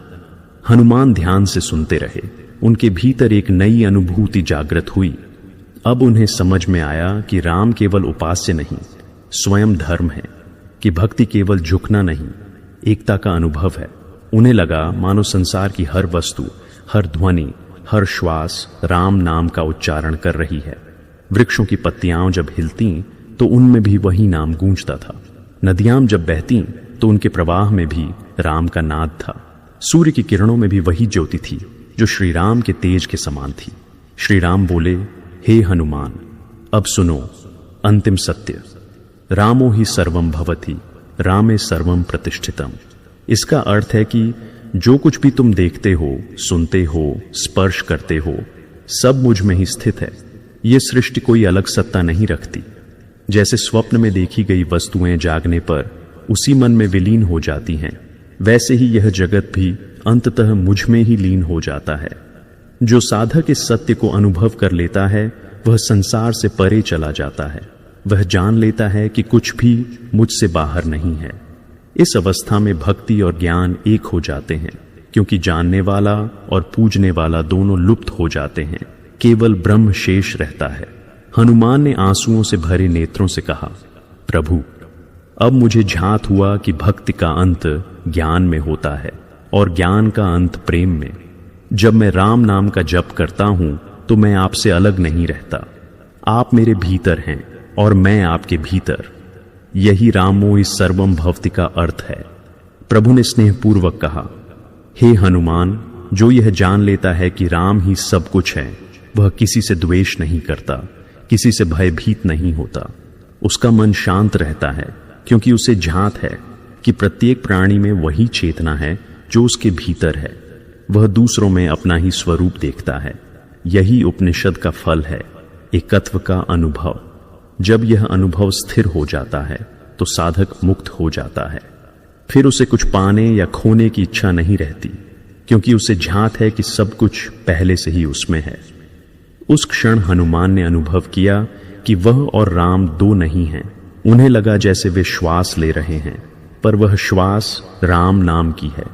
हनुमान ध्यान से सुनते रहे। उनके भीतर एक नई अनुभूति जागृत हुई। अब उन्हें समझ में आया कि राम केवल उपास्य नहीं, स्वयं धर्म है, कि भक्ति केवल झुकना नहीं, एकता का अनुभव है। उन्हें लगा मानो संसार की हर वस्तु, हर ध्वनि, हर श्वास राम नाम का उच्चारण कर रही है। वृक्षों की पत्तियां जब हिलती तो उनमें भी वही नाम गूंजता था। नदियां जब बहती तो उनके प्रवाह में भी राम का नाद था। सूर्य की किरणों में भी वही ज्योति थी जो श्री राम के तेज के समान थी। श्री राम बोले, हे हनुमान, अब सुनो अंतिम सत्य। रामो ही सर्वम भवति, रामे सर्वम प्रतिष्ठितम। इसका अर्थ है कि जो कुछ भी तुम देखते हो, सुनते हो, स्पर्श करते हो, सब मुझ में ही स्थित है। ये सृष्टि कोई अलग सत्ता नहीं रखती। जैसे स्वप्न में देखी गई वस्तुएं जागने पर उसी मन में विलीन हो जाती हैं, वैसे ही यह जगत भी अंततः मुझ में ही लीन हो जाता है। जो साधक इस सत्य को अनुभव कर लेता है वह संसार से परे चला जाता है। वह जान लेता है कि कुछ भी मुझसे बाहर नहीं है। इस अवस्था में भक्ति और ज्ञान एक हो जाते हैं, क्योंकि जानने वाला और पूजने वाला दोनों लुप्त हो जाते हैं। केवल ब्रह्म शेष रहता है। हनुमान ने आंसुओं से भरे नेत्रों से कहा, प्रभु, अब मुझे झांत हुआ कि भक्ति का अंत ज्ञान में होता है और ज्ञान का अंत प्रेम में। जब मैं राम नाम का जप करता हूं तो मैं आपसे अलग नहीं रहता। आप मेरे भीतर हैं और मैं आपके भीतर। यही रामो इस सर्वम भवति का अर्थ है। प्रभु ने स्नेहपूर्वक कहा, हे हनुमान, जो यह जान लेता है कि राम ही सब कुछ है, वह किसी से द्वेष नहीं करता, किसी से भयभीत नहीं होता। उसका मन शांत रहता है, क्योंकि उसे झांत है कि प्रत्येक प्राणी में वही चेतना है जो उसके भीतर है। वह दूसरों में अपना ही स्वरूप देखता है। यही उपनिषद का फल है, एकत्व का अनुभव। जब यह अनुभव स्थिर हो जाता है तो साधक मुक्त हो जाता है। फिर उसे कुछ पाने या खोने की इच्छा नहीं रहती, क्योंकि उसे झांत है कि सब कुछ पहले से ही उसमें है। उस क्षण हनुमान ने अनुभव किया कि वह और राम दो नहीं हैं। उन्हें लगा जैसे वे श्वास ले रहे हैं, पर वह श्वास राम नाम की है।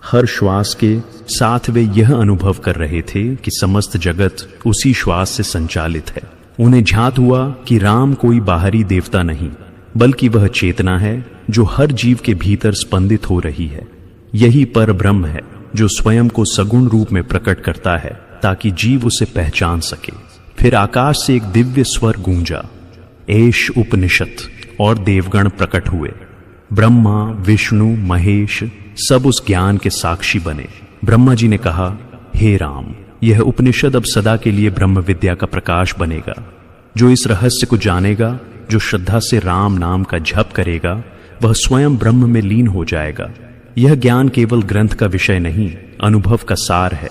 हर श्वास के साथ वे यह अनुभव कर रहे थे कि समस्त जगत उसी श्वास से संचालित है। उन्हें झांत हुआ कि राम कोई बाहरी देवता नहीं, बल्कि वह चेतना है जो हर जीव के भीतर स्पंदित हो रही है। यही पर ब्रह्म है जो स्वयं को सगुण रूप में प्रकट करता है ताकि जीव उसे पहचान सके। फिर आकाश से एक दिव्य स्वर गूंजा, एष उपनिषद, और देवगण प्रकट हुए। ब्रह्मा, विष्णु, महेश सब उस ज्ञान के साक्षी बने। ब्रह्मा जी ने कहा, हे राम, यह उपनिषद अब सदा के लिए ब्रह्म विद्या का प्रकाश बनेगा। जो इस रहस्य को जानेगा, जो श्रद्धा से राम नाम का जप करेगा, वह स्वयं ब्रह्म में लीन हो जाएगा। यह ज्ञान केवल ग्रंथ का विषय नहीं, अनुभव का सार है।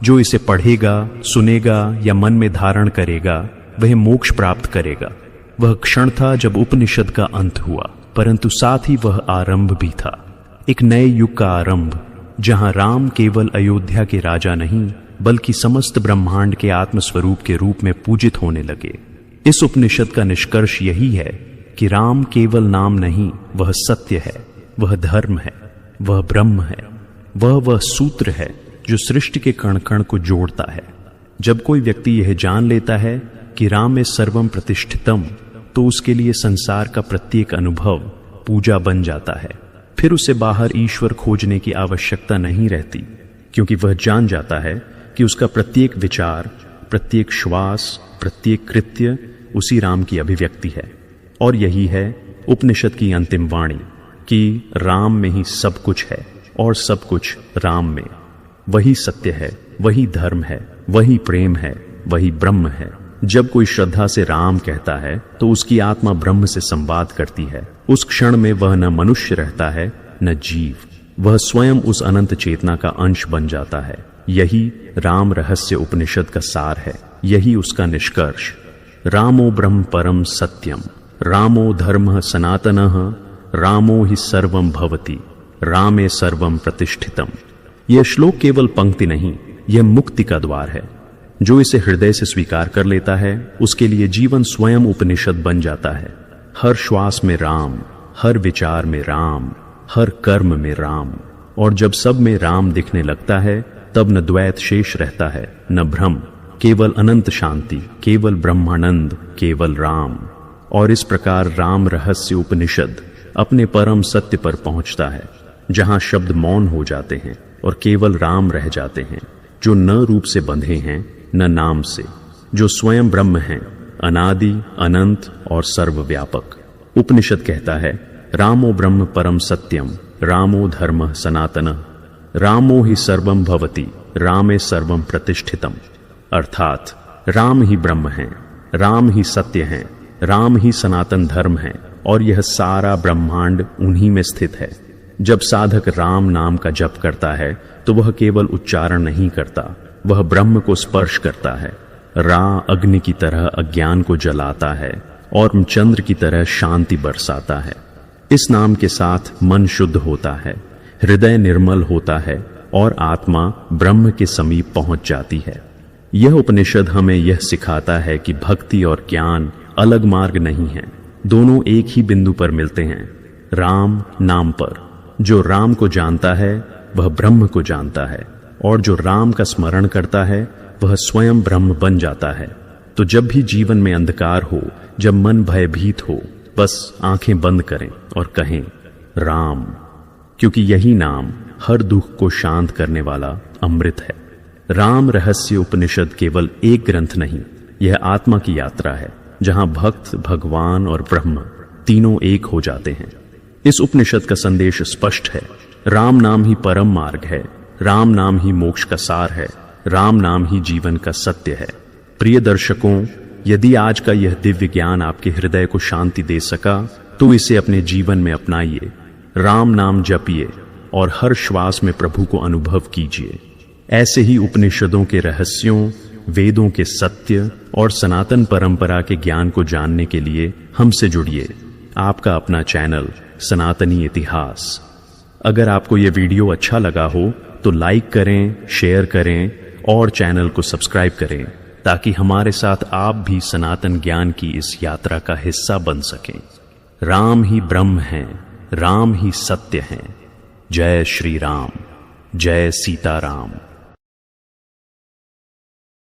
जो इसे पढ़ेगा, सुनेगा या मन में धारण करेगा, वह मोक्ष प्राप्त करेगा। वह क्षण था जब उपनिषद का अंत हुआ, परंतु साथ ही वह आरंभ भी था, एक नए युग का आरंभ, जहां राम केवल अयोध्या के राजा नहीं, बल्कि समस्त ब्रह्मांड के आत्मस्वरूप के रूप में पूजित होने लगे। इस उपनिषद का निष्कर्ष यही है कि राम केवल नाम नहीं, वह सत्य है, वह धर्म है, वह ब्रह्म है, वह सूत्र है जो सृष्टि के कण कण को जोड़ता है। जब कोई व्यक्ति यह जान लेता है कि राम में सर्वम प्रतिष्ठितम, तो उसके लिए संसार का प्रत्येक अनुभव पूजा बन जाता है। फिर उसे बाहर ईश्वर खोजने की आवश्यकता नहीं रहती, क्योंकि वह जान जाता है कि उसका प्रत्येक विचार, प्रत्येक श्वास, प्रत्येक कृत्य उसी राम की अभिव्यक्ति है। और यही है उपनिषद की अंतिम वाणी कि राम में ही सब कुछ है। और सब कुछ राम में। वही सत्य है, वही धर्म है, वही प्रेम है, वही ब्रह्म है। जब कोई श्रद्धा से राम कहता है तो उसकी आत्मा ब्रह्म से संवाद करती है। उस क्षण में वह न मनुष्य रहता है न जीव, वह स्वयं उस अनंत चेतना का अंश बन जाता है। यही राम रहस्य उपनिषद का सार है, यही उसका निष्कर्ष। रामो ब्रह्म परम सत्यम, रामो धर्मः सनातनः, रामो ही सर्वम भवति, रामे सर्वम प्रतिष्ठितम। यह श्लोक केवल पंक्ति नहीं, यह मुक्ति का द्वार है। जो इसे हृदय से स्वीकार कर लेता है उसके लिए जीवन स्वयं उपनिषद बन जाता है। हर श्वास में राम, हर विचार में राम, हर कर्म में राम। और जब सब में राम दिखने लगता है तब न द्वैत शेष रहता है, न भ्रम, केवल अनंत शांति, केवल ब्रह्मानंद, केवल राम। और इस प्रकार राम रहस्य उपनिषद अपने परम सत्य पर पहुंचता है, जहां शब्द मौन हो जाते हैं और केवल राम रह जाते हैं, जो न रूप से बंधे हैं न नाम से, जो स्वयं ब्रह्म हैं, अनादि, अनंत और सर्वव्यापक। उपनिषद कहता है, रामो ब्रह्म परम सत्यम, रामो धर्मः सनातनः, रामो ही सर्वम भवति, रामे सर्वम प्रतिष्ठितम। अर्थात राम ही ब्रह्म हैं, राम ही सत्य हैं, राम ही सनातन धर्म है और यह सारा ब्रह्मांड उन्हीं में स्थित है। जब साधक राम नाम का जप करता है तो वह केवल उच्चारण नहीं करता, वह ब्रह्म को स्पर्श करता है। रा अग्नि की तरह अज्ञान को जलाता है और चंद्र की तरह शांति बरसाता है। इस नाम के साथ मन शुद्ध होता है, हृदय निर्मल होता है और आत्मा ब्रह्म के समीप पहुंच जाती है। यह उपनिषद हमें यह सिखाता है कि भक्ति और ज्ञान अलग मार्ग नहीं है, दोनों एक ही बिंदु पर मिलते हैं, राम नाम पर। जो राम को जानता है वह ब्रह्म को जानता है और जो राम का स्मरण करता है वह स्वयं ब्रह्म बन जाता है। तो जब भी जीवन में अंधकार हो, जब मन भयभीत हो, बस आंखें बंद करें और कहें राम, क्योंकि यही नाम हर दुख को शांत करने वाला अमृत है। राम रहस्य उपनिषद केवल एक ग्रंथ नहीं, यह आत्मा की यात्रा है, जहां भक्त, भगवान और ब्रह्म तीनों एक हो जाते हैं। इस उपनिषद का संदेश स्पष्ट है, राम नाम ही परम मार्ग है, राम नाम ही मोक्ष का सार है, राम नाम ही जीवन का सत्य है। प्रिय दर्शकों, यदि आज का यह दिव्य ज्ञान आपके हृदय को शांति दे सका तो इसे अपने जीवन में अपनाइए। राम नाम जपिए और हर श्वास में प्रभु को अनुभव कीजिए। ऐसे ही उपनिषदों के रहस्यों, वेदों के सत्य और सनातन परंपरा के ज्ञान को जानने के लिए हमसे जुड़िए। आपका अपना चैनल सनातनी इतिहास। अगर आपको यह वीडियो अच्छा लगा हो तो लाइक करें, शेयर करें और चैनल को सब्सक्राइब करें, ताकि हमारे साथ आप भी सनातन ज्ञान की इस यात्रा का हिस्सा बन सकें। राम ही ब्रह्म हैं, राम ही सत्य हैं। जय श्री राम, जय सीताराम।